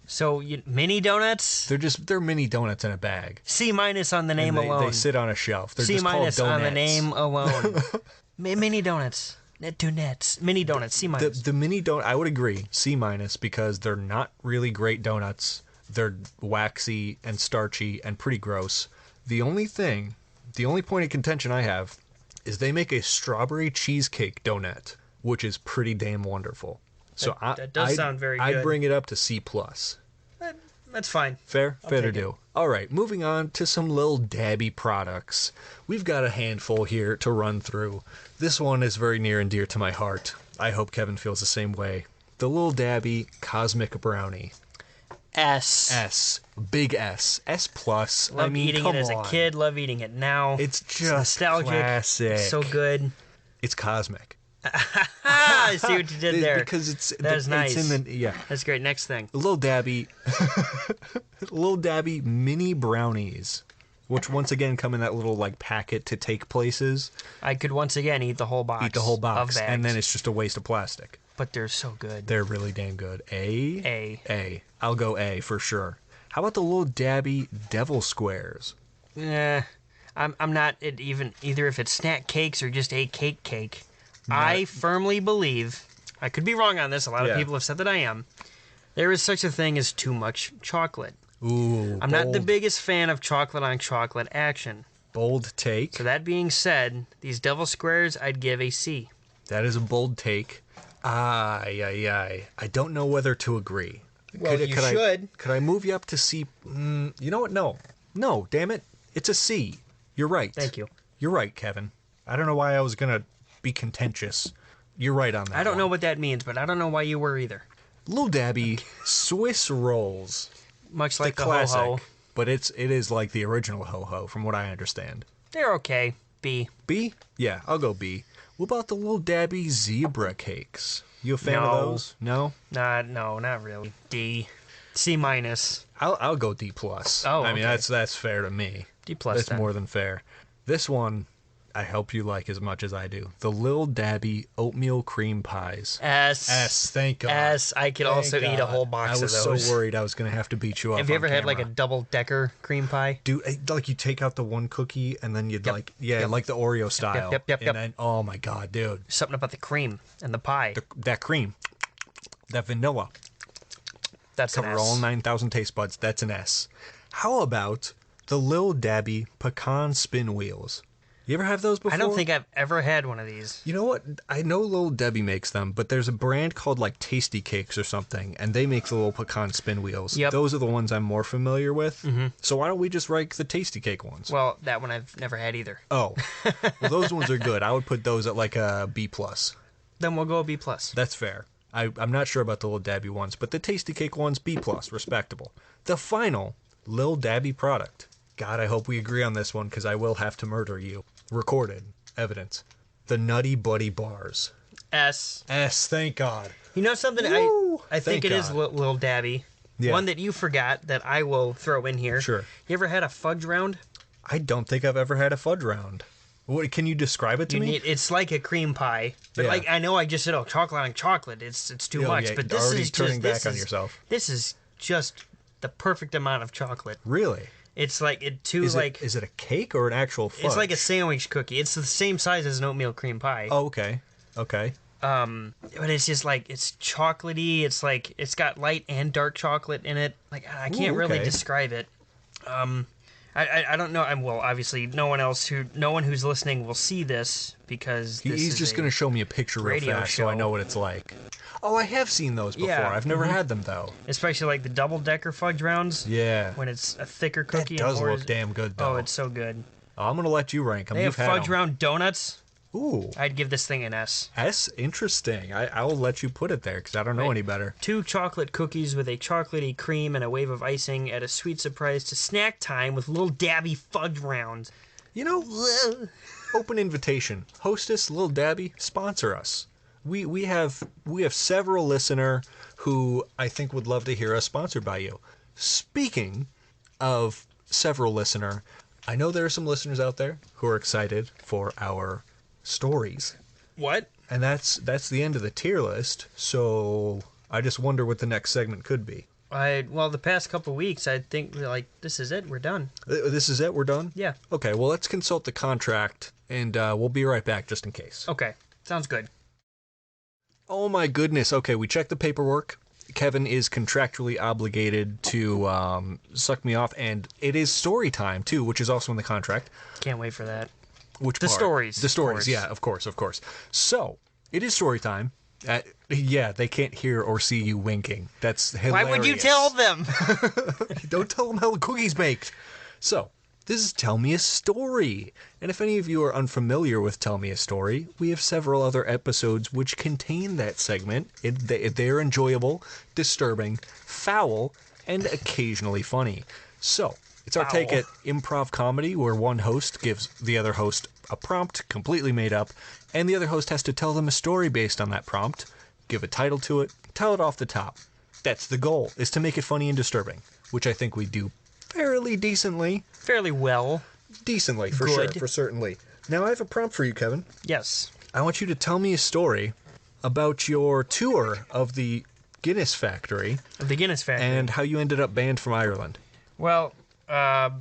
So, mini donuts? They're mini donuts in a bag. C- on the name And alone. They sit on a shelf. They're C- just called donuts. on the name alone. Mini donuts. Donuts. Mini donuts. C-. The mini donut, I would agree, C minus, because they're not really great donuts. They're waxy and starchy and pretty gross. The only point of contention I have is they make a strawberry cheesecake donut, which is pretty damn wonderful. So That does sound very I'd good. bring it up to C plus. That's fine. Fair to take do. All right, moving on to some Lil Dabby products. We've got a handful here to run through. This one is very near and dear to my heart. I hope Kevin feels the same way. The Lil Dabby Cosmic Brownie. S. S. Big S. S plus. Love I mean, eating come it as a on. kid. Love eating it now. It's just nostalgic. classic. So good. It's cosmic. Ah, I see what you did there. Because That's nice. It's in the, yeah. That's great. Next thing. Lil Dabby. Lil Dabby mini brownies. which once again come in that little like packet to take places. I could once again eat the whole box. Eat the whole box, of bags, and then it's just a waste of plastic. but they're so good. They're really damn good. A. A. I'll go A for sure. How about the little dabby devil squares? I'm not either if it's snack cakes or just a cake. I firmly believe, I could be wrong on this, a lot of people have said that I am, there is such a thing as too much chocolate. Ooh, I'm not the biggest fan of chocolate on chocolate action. Bold take. So that being said, these devil squares I'd give a C. That is a bold take. I don't know whether to agree. Well, you should. Could I move you up to C? You know what? No, damn it. It's a C. You're right. Thank you. You're right, Kevin. I don't know why I was going to be contentious. You're right on that. I don't know what that means, but I don't know why you were either. Little Dabby Swiss rolls. Much like the classic, ho-ho. but it is like the original ho-ho from what I understand. They're okay. B. B? Yeah, I'll go B. What about the Little Dabby zebra cakes? You a fan of those? No? No, not really. D. C minus. I'll go D plus. Oh, I mean okay. that's fair to me. D plus. That's more than fair. This one, I hope you like as much as I do. The Lil Dabby oatmeal cream pies. S. Thank God. S. I could also eat a whole box of those. I was so worried I was going to have to beat you up. Have you ever had like a camera. double-decker cream pie? Dude, like you take out the one cookie and then you'd like the Oreo style. Yep. And then, oh my God, dude. Something about the cream and the pie. That cream, that vanilla. That's an Cover S. all 9,000 taste buds. That's an S. How about the Lil Dabby pecan spin wheels? You ever have those before? I don't think I've ever had one of these. You know what? I know Lil Debbie makes them, but there's a brand called like Tasty Cakes or something, and they make the little pecan spin wheels. Yep. Those are the ones I'm more familiar with. Mm-hmm. So why don't we just rank the Tasty Cake ones? Well, that one I've never had either. Oh, well, those ones are good. I would put those at like a B plus. Then we'll go B plus. That's fair. I'm not sure about the Lil Dabby ones, but the Tasty Cake ones, B plus, respectable. The final Lil Dabby product. God, I hope we agree on this one because I will have to murder you. Recorded evidence. The Nutty Buddy bars. S. S. Thank God. You know something? Woo! I think Thank it is God. Lil Dabby. Yeah. One that you forgot that I will throw in here. Sure. You ever had a fudge round? I don't think I've ever had a fudge round. What? Can you describe it to me? It's like a cream pie, but Yeah. like I know I just said, chocolate on chocolate. It's too Oh, much, yeah, but this already is turning just back on yourself. This is just the perfect amount of chocolate. Really? It's like Is it a cake or an actual fudge? It's like a sandwich cookie. It's the same size as an oatmeal cream pie. Oh, okay. Okay. But it's just like it's chocolatey. It's like it's got light and dark chocolate in it. Like I can't really okay. describe it. I don't know. Well, obviously, no one who's listening will see this because He's just going to show me a picture real radio fast so I show. know what it's like. Oh, I have seen those before. Yeah. I've never had them, though. especially like the double-decker fudge rounds. Yeah. When it's a thicker That cookie. does and more look damn good, though. Oh, it's so good. I'm going to let you rank them. They have You've had fudge them. round donuts. Ooh. I'd give this thing an S. S? Interesting. I'll let you put it there because I don't know any better. 2 chocolate cookies with a chocolatey cream and a wave of icing at a sweet surprise to snack time with Lil Dabby fudge rounds. You know, open invitation. Hostess, Lil Dabby, sponsor us. We have several listener who I think would love to hear us sponsored by you. Speaking of several listener, I know there are some listeners out there who are excited for our stories. What? And that's the end of the tier list. So I just wonder what the next segment could be. Well, the past couple weeks, I think like this is it. We're done. This is it. We're done. Yeah. Okay. Well, let's consult the contract, and we'll be right back just in case. Okay. Sounds good. Oh my goodness. Okay, we checked the paperwork. Kevin is contractually obligated to suck me off, and it is story time too, which is also in the contract. Can't wait for that. Which The part? stories. The stories, of course. yeah, of course. So, it is story time. Yeah, they can't hear or see you winking. That's hilarious. Why would you tell them? Don't tell them how the cookie's baked. So, this is Tell Me a Story. And if any of you are unfamiliar with Tell Me a Story, we have several other episodes which contain that segment. They're enjoyable, disturbing, foul, and occasionally funny. So, it's our take at improv comedy where one host gives the other host a prompt completely made up, and the other host has to tell them a story based on that prompt, give a title to it, tell it off the top. That's the goal, is to make it funny and disturbing, which I think we do fairly fairly decently. Fairly well. Decently, for Good. sure, for certainly. Now I have a prompt for you, Kevin. Yes. I want you to tell me a story about your tour of the Guinness factory The Guinness factory. and how you ended up banned from Ireland. Well, a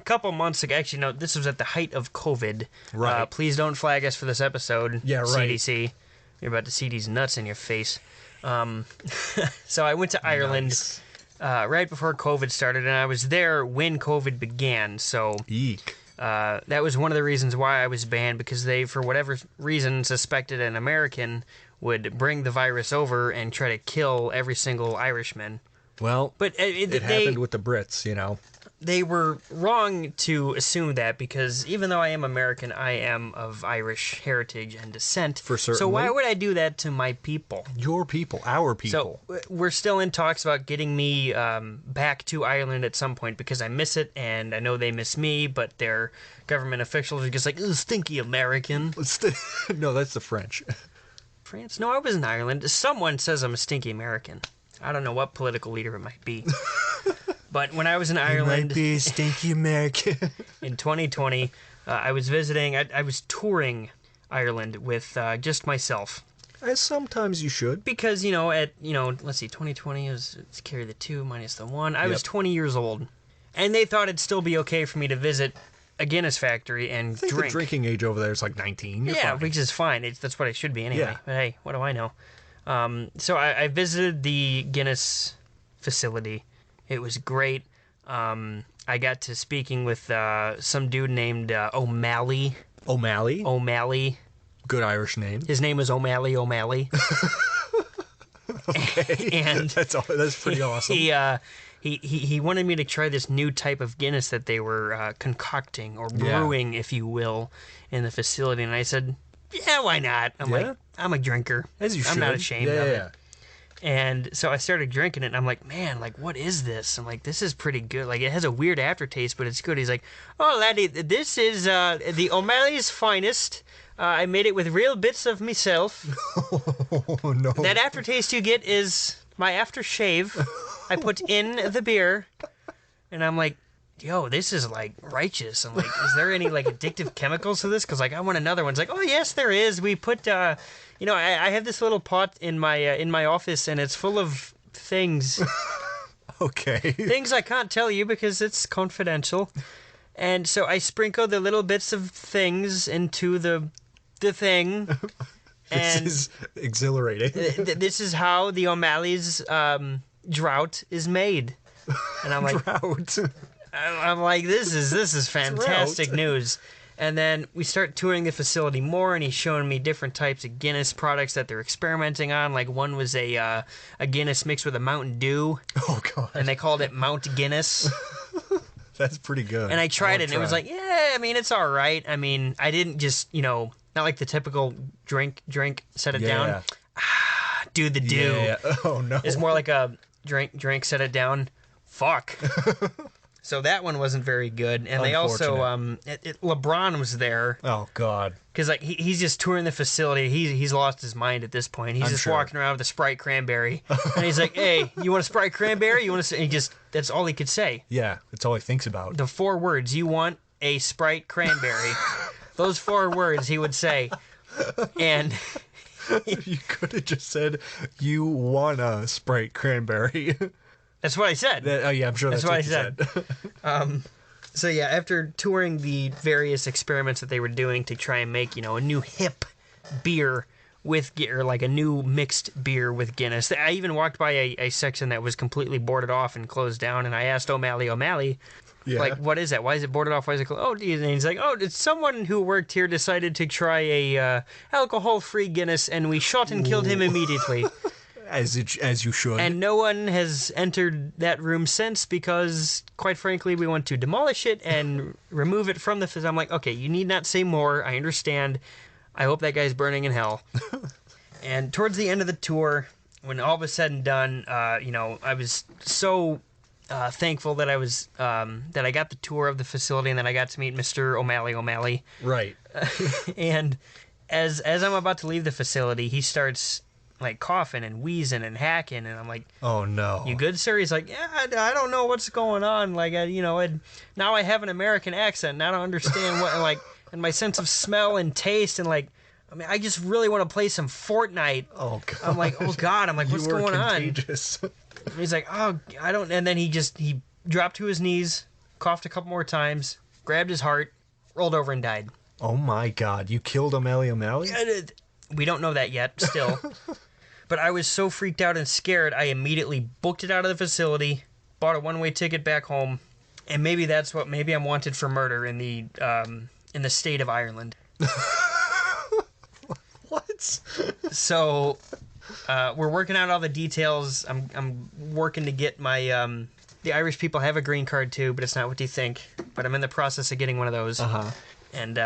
couple months ago, actually, no, this was at the height of COVID. Right. Please don't flag us for this episode. Yeah, right. CDC. You're about to see these nuts in your face. So I went to Ireland Nice. right before COVID started, and I was there when COVID began. So Eek. that was one of the reasons why I was banned, because they, for whatever reason, suspected an American would bring the virus over and try to kill every single Irishman. Well, But it happened with the Brits, you know. They were wrong to assume that, because even though I am American, I am of Irish heritage and descent. For certainly. So why would I do that to my people? Your people, our people. So we're still in talks about getting me back to Ireland at some point, because I miss it, and I know they miss me, but their government officials are just like, "Ugh, stinky American." No, that's the French. France? No, I was in Ireland. Someone says I'm a stinky American. I don't know what political leader it might be. But when I was in Ireland... Might be a stinky American. In 2020, I was visiting, I was touring Ireland with just myself. As sometimes you should. Because, let's see, 2020 let's carry the 2 minus the 1. I was 20 years old. And they thought it'd still be okay for me to visit a Guinness factory and I think drink. the drinking age over there is like 19. You're Yeah, fine. which is fine. That's what I should be anyway. Yeah. But hey, what do I know? So I visited the Guinness facility. It was great. I got to speaking with some dude named O'Malley. O'Malley. O'Malley. Good Irish name. His name was O'Malley. And That's pretty awesome. he wanted me to try this new type of Guinness that they were concocting or Yeah. brewing, if you will, in the facility. And I said, yeah, why not? I'm Yeah? like, I'm a drinker. As you should. I'm not ashamed yeah, of yeah. it. And so I started drinking it, and I'm like, man, like, what is this? I'm like, this is pretty good. Like, it has a weird aftertaste, but it's good. He's like, oh, laddie, this is the O'Malley's finest. I made it with real bits of myself. Oh, no. That aftertaste you get is my aftershave I put in the beer. And I'm like, yo, this is, like, righteous. I'm like, is there any, like, addictive chemicals to this? Because, like, I want another one. It's like, oh, yes, there is. We put, I have this little pot in my office, and it's full of things. Okay. Things I can't tell you because it's confidential. And so I sprinkle the little bits of things into the thing. This And is exhilarating. this is how the O'Malley's drought is made. And I'm like, Drought. I'm like, this is fantastic Drought. news. And then we start touring the facility more, and he's showing me different types of Guinness products that they're experimenting on. Like, one was a Guinness mixed with a Mountain Dew, Oh, God. and they called it Mount Guinness. That's pretty good. And I tried wanna it, and it was try. like, yeah, I mean, it's all right. I mean, I didn't just, not like the typical drink, set it down. Yeah. Do the do. Yeah. Oh, no. It's more like a drink, set it down. Fuck. So that one wasn't very good. And they also, LeBron was there. Oh, God. Because, like, he's just touring the facility. He's lost his mind at this point. He's I'm just sure. walking around with a Sprite cranberry. And he's like, hey, you want a Sprite cranberry? You want to? And that's all he could say. Yeah, that's all he thinks about. The 4 words, you want a Sprite cranberry. Those 4 words he would say. And You could have just said, you want a Sprite cranberry. that's what I said. Oh, yeah, I'm sure that's what what I you said. So yeah, after touring the various experiments that they were doing to try and make, a new hip beer with, or like a new mixed beer with Guinness. I even walked by a section that was completely boarded off and closed down, and I asked O'Malley, Yeah. like, what is that? Why is it boarded off? Why is it closed? Oh, and he's like, oh, it's someone who worked here decided to try a alcohol-free Guinness, and we shot and killed him immediately. As you should. And no one has entered that room since because, quite frankly, we want to demolish it and remove it from the... I'm like, okay, you need not say more. I understand. I hope that guy's burning in hell. And towards the end of the tour, when all was said and done, I was so thankful that that I got the tour of the facility and that I got to meet Mr. O'Malley. Right. And as I'm about to leave the facility, he starts like coughing and wheezing and hacking, and I'm like, Oh no. "You good, sir?" He's like, "Yeah, I don't know what's going on. Like, now I have an American accent, and I don't understand what like, and my sense of smell and taste, and like, I mean, I just really want to play some Fortnite." Oh god. I'm like, "Oh God!" I'm like, "What's You were going contagious. on?" And he's like, "Oh, I don't." And then he dropped to his knees, coughed a couple more times, grabbed his heart, rolled over, and died. Oh my god, you killed O'Malley O'Malley? We don't know that yet, still. But I was so freaked out and scared, I immediately booked it out of the facility, bought a one-way ticket back home, and maybe I'm wanted for murder in the state of Ireland. What? So, we're working out all the details. I'm working to get my the Irish people have a green card too, but it's not what you think. But I'm in the process of getting one of those. Uh-huh. And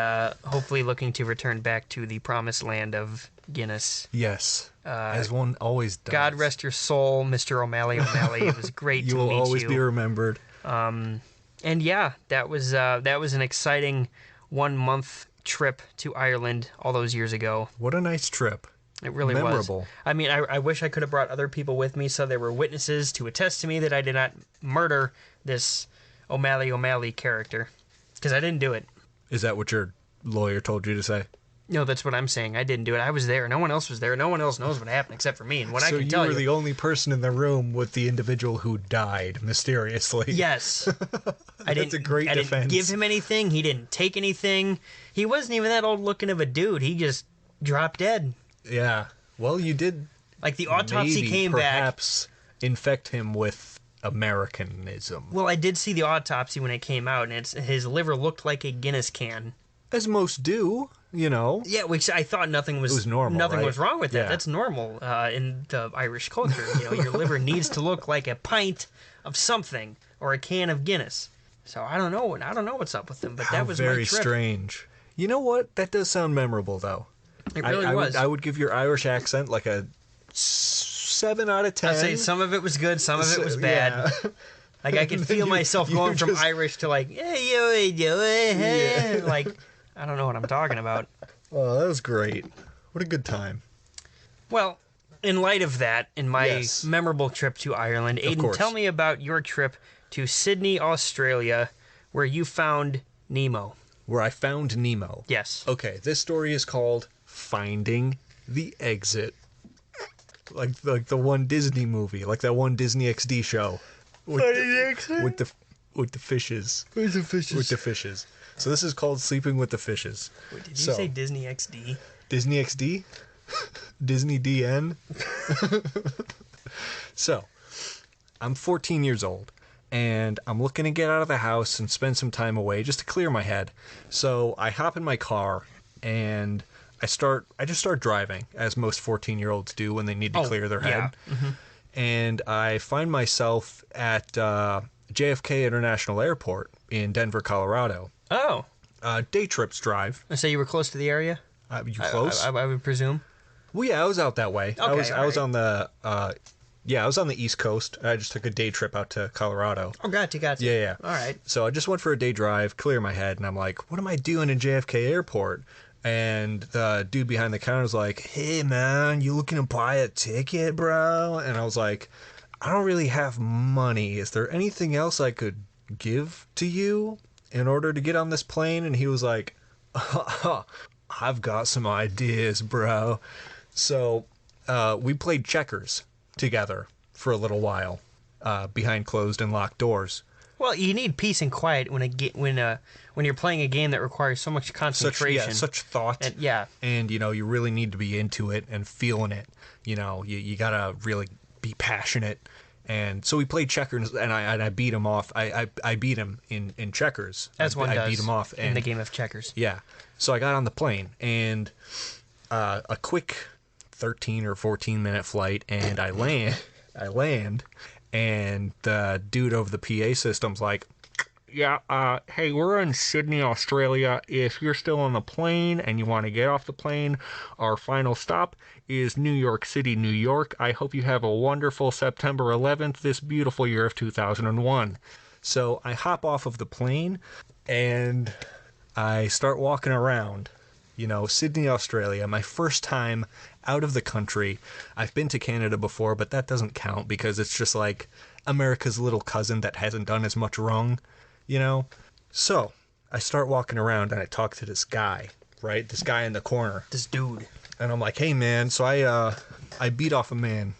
hopefully looking to return back to the promised land of Guinness. Yes. As one always does. God rest your soul, Mr. O'Malley O'Malley. It was great to meet you. You will always be remembered. And yeah, that was an exciting 1 month trip to Ireland all those years ago. What a nice trip. It really Memorable. was. I mean, I wish I could have brought other people with me so there were witnesses to attest to me that I did not murder this O'Malley character. Because I didn't do it. Is that what your lawyer told you to say? No, that's what I'm saying. I didn't do it. I was there. No one else was there. No one else knows what happened except for me. And what I can tell you were the only person in the room with the individual who died mysteriously. Yes. That's a great defense. I didn't give him anything. He didn't take anything. He wasn't even that old looking of a dude. He just dropped dead. Yeah. Well, you did. Like the autopsy maybe, came back. Perhaps infect him with Americanism. Well, I did see the autopsy when it came out, and his liver looked like a Guinness can. As most do, you know. Yeah, which I thought nothing was normal. Nothing right? was wrong with that. Yeah. That's normal in the Irish culture. You know, your liver needs to look like a pint of something or a can of Guinness. So I don't know. I don't know what's up with them, but that was very my trip. strange. You know what? That does sound memorable, though. It really was. I would give your Irish accent like a 7 out of 10. I'd say some of it was good, some of it was bad. Yeah. Like I could feel myself going from Irish to like, like I don't know what I'm talking about. Oh, that was great. What a good time. Well, in light of that, in my Yes. memorable trip to Ireland, Aidan, course. tell me about your trip to Sydney, Australia, where you found Nemo. Where I found Nemo. Yes. Okay, this story is called Finding the Exit. Like the one Disney movie, like that one Disney XD show. Finding the Exit? With the fishes. Where's the fishes? With the fishes. So this is called Sleeping with the Fishes. Wait, did you say Disney XD? Disney XD? Disney DN? So, I'm 14 years old, and I'm looking to get out of the house and spend some time away just to clear my head. So I hop in my car, and I just start driving, as most 14-year-olds do when they need to clear their head. Mm-hmm. And I find myself at JFK International Airport in Denver, Colorado. Oh. Day trips drive. So you were close to the area? You close? I would presume. Well, yeah, I was out that way. Okay, I was alright. on the I was on the East Coast. I just took a day trip out to Colorado. Oh, gotcha. Yeah. All right. So I just went for a day drive, clear my head, and I'm like, what am I doing in JFK Airport? And the dude behind the counter was like, hey, man, you looking to buy a ticket, bro? And I was like, I don't really have money. Is there anything else I could give to you in order to get on this plane? And he was like, I've got some ideas, bro. So we played checkers together for a little while behind closed and locked doors. Well, you need peace and quiet when you're playing a game that requires so much concentration. Such thought. And, yeah. And, you really need to be into it and feeling it. You got to really be passionate. And so we played checkers, and I beat him off. I beat him in checkers. As one does. I beat him off. In the game of checkers. Yeah. So I got on the plane, and a quick 13 or 14-minute flight, and I land, and the dude over the PA system's like, yeah, hey, we're in Sydney, Australia. If you're still on the plane and you want to get off the plane, our final stop is New York City, New York. I hope you have a wonderful September 11th, this beautiful year of 2001. So I hop off of the plane, and I start walking around, Sydney, Australia. My first time out of the country. I've been to Canada before, but that doesn't count because it's just like America's little cousin that hasn't done as much wrong, you know? So I start walking around and I talk to this guy, right? This guy in the corner. This dude. And I'm like, hey, man, so I beat off a man.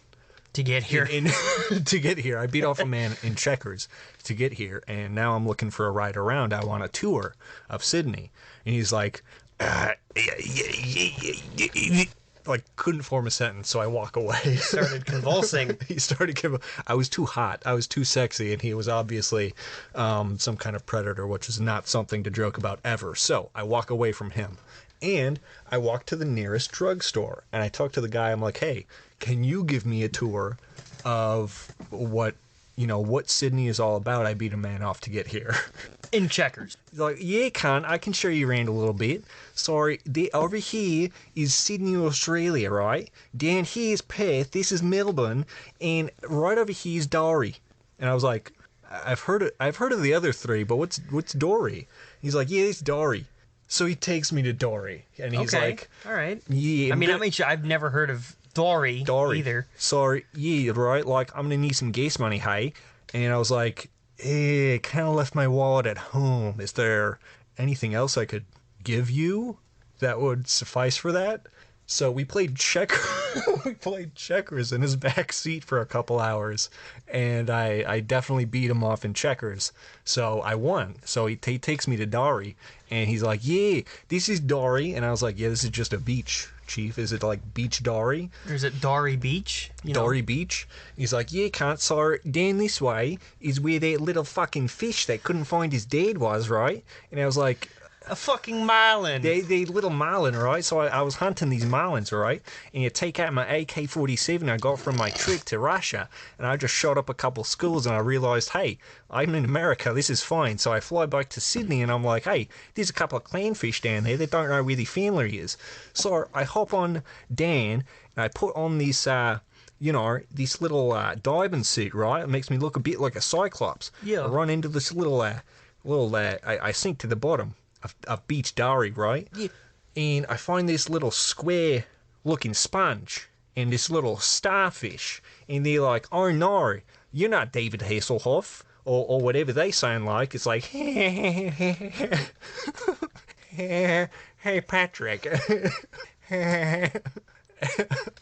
To get here. To get here. I beat off a man in Checkers to get here, and now I'm looking for a ride around. I want a tour of Sydney. And he's like, like, couldn't form a sentence, so I walk away. Started convulsing. I was too hot. I was too sexy, and he was obviously some kind of predator, which is not something to joke about ever. So I walk away from him. And I walk to the nearest drugstore, and I talk to the guy. I'm like, hey, can you give me a tour of what Sydney is all about? I beat a man off to get here. In Checkers. He's like, yeah, I can show you around a little bit. Sorry, over here is Sydney, Australia, right? Down here is Perth, this is Melbourne, and right over here is Dory. And I was like, I've heard of the other three, but what's Dory? He's like, yeah, it's Dory. So he takes me to Dory, and he's like, all right. Yeah, I mean, I've never heard of Dory either. Sorry, yeah, right, like, I'm gonna need some gas money, hey? And I was like, I kind of left my wallet at home. Is there anything else I could give you that would suffice for that? So we played checkers in his back seat for a couple hours, and I definitely beat him off in checkers. So I won. So he takes me to Dory, and he's like, yeah, this is Dory. And I was like, yeah, this is just a beach, Chief. Is it like Beach Dory? Or is it Dory Beach? Dory Beach? He's like, yeah, can't. So down this way is where that little fucking fish that couldn't find his dad was, right? And I was like, a fucking marlin. They little marlin, right? So I was hunting these marlins, right? And you take out my AK-47 I got from my trip to Russia, and I just shot up a couple schools, and I realized, hey, I'm in America, this is fine. So I fly back to Sydney, and I'm like, hey, there's a couple of clownfish down there that don't know where their family is. So I hop on Dan, and I put on this, this little diving suit, right? It makes me look a bit like a cyclops. Yeah. I run into this I sink to the bottom of Beach Dory, right? Yeah. And I find this little square looking sponge and this little starfish, and they're like, oh no, you're not David Hasselhoff, or whatever they sound like. It's like, hey Patrick. I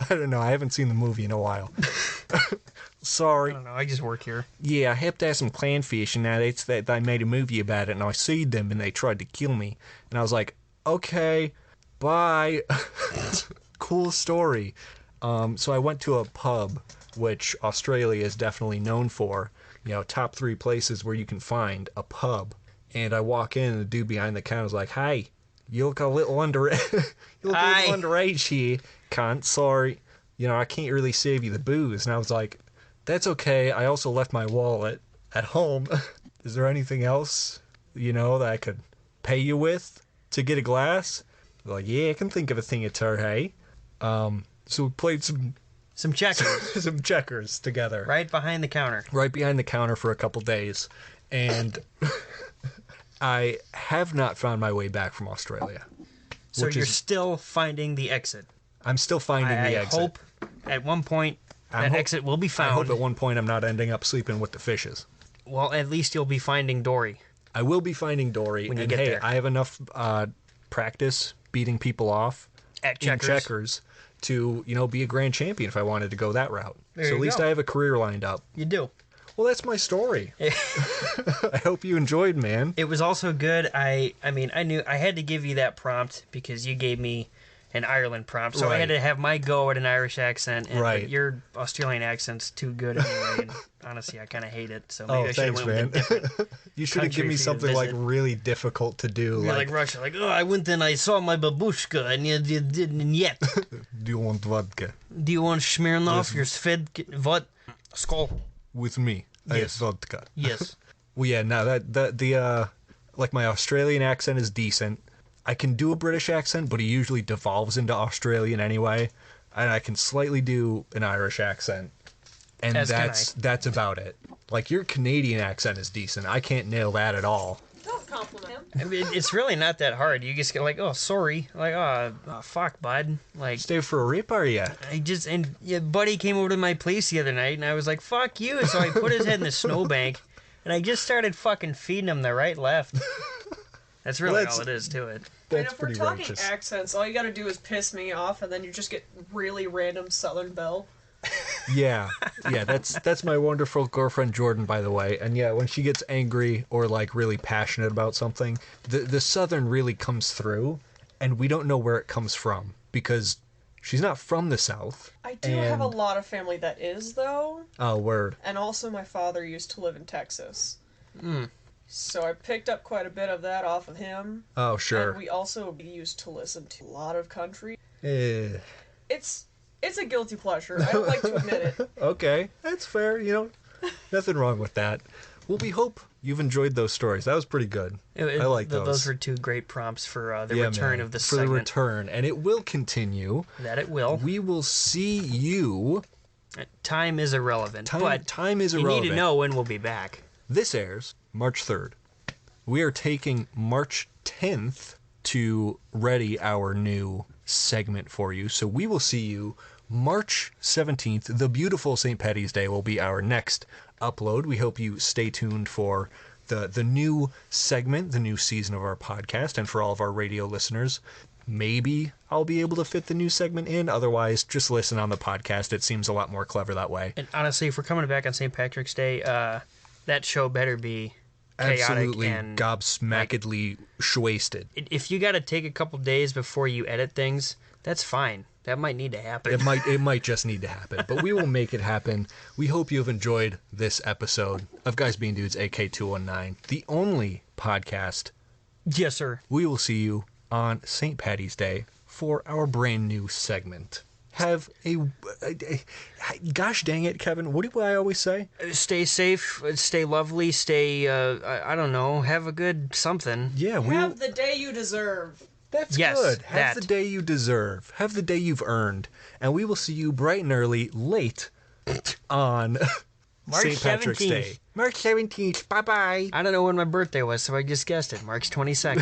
don't know, I haven't seen the movie in a while. Sorry. I don't know, I just work here. Yeah, I helped to have some clownfish, and now they made a movie about it, and I sued them, and they tried to kill me. And I was like, okay, bye. Cool story. So I went to a pub, which Australia is definitely known for. Top 3 places where you can find a pub. And I walk in, and the dude behind the counter is like, hey, you look a little underage here, cunt. Sorry. I can't really save you the booze. And I was like, that's okay. I also left my wallet at home. Is there anything else, that I could pay you with to get a glass? They're like, yeah, I can think of a thing or two, hey. So we played some checkers. some checkers together. Right behind the counter. Right behind the counter for a couple days. And I have not found my way back from Australia. So you're still finding the exit. I'm still finding the exit. I hope at one point that exit will be found. I hope at one point I'm not ending up sleeping with the fishes. Well, at least you'll be finding Dory. I will be finding Dory. When you get there. I have enough practice beating people off at checkers to, be a grand champion if I wanted to go that route. There so you at least go. I have a career lined up. You do. Well, that's my story. I hope you enjoyed, man. It was also good. I knew I had to give you that prompt because you gave me an Ireland prompt, so I had to have my go at an Irish accent. And right. But your Australian accent's too good anyway. And honestly, I kind of hate it. So maybe I should have went with a different. You should have given me something like really difficult to do. Like Russia, like I went and I saw my babushka, and you didn't yet. Do you want vodka? Do you want Smirnoff? Your Svid what? Skol. With me, yes. I have vodka. Yes. Well, yeah. Now the my Australian accent is decent. I can do a British accent, but it usually devolves into Australian anyway. And I can slightly do an Irish accent. And that's about it. Like, your Canadian accent is decent. I can't nail that at all. compliment him. I mean, it's really not that hard. You just get like, oh, sorry. Like, oh, fuck, bud. Like, Stay for a rip, are ya? Buddy came over to my place the other night, and I was like, fuck you. So I put his head in the snowbank, and I just started fucking feeding him the right, left. That's really all it is to it. And That's if we're pretty talking righteous. accents, all you gotta do is piss me off, and then you just get really random Southern Belle. Yeah, that's my wonderful girlfriend Jordan, by the way. And yeah, when she gets angry or like really passionate about something, the Southern really comes through, and we don't know where it comes from because she's not from the South. I do have a lot of family that is, though. Oh, word. And also my father used to live in Texas. So I picked up quite a bit of that off of him. Oh, sure. And we also used to listen to a lot of country. It's a guilty pleasure. I don't like to admit it. Okay, that's fair. Nothing wrong with that. Well, we hope you've enjoyed those stories. That was pretty good. I like those. Those were two great prompts for the return of the segment. For the return, and it will continue. That it will. We will see you. Time is irrelevant. Time is irrelevant. You need to know when we'll be back. This airs March 3rd. We are taking March 10th to ready our new segment for you. So we will see you March 17th. The beautiful St. Paddy's Day will be our next upload. We hope you stay tuned for the new segment, the new season of our podcast, and for all of our radio listeners. Maybe I'll be able to fit the new segment in. Otherwise, just listen on the podcast. It seems a lot more clever that way. And honestly, if we're coming back on St. Patrick's Day, that show better be chaotic absolutely and gobsmackedly wasted. If you got to take a couple days before you edit things, that's fine. That might need to happen. It might just need to happen, but we will make it happen. We hope you have enjoyed this episode of Guys Being Dudes, AK219, the only podcast. Yes, sir. We will see you on St. Paddy's Day for our brand new segment. Have a gosh dang it, Kevin, what do I always say? Stay safe, stay lovely, stay I don't know, have a good something. Yeah, Have the day you deserve. That's yes, good. Have that. the day you deserve. Have the day you've earned. And we will see you bright and early late on March St. Patrick's 17th. Day. March 17th. Bye-bye. I don't know when my birthday was, so I just guessed it. March 22nd.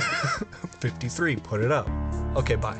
53. Put it up. Okay, bye.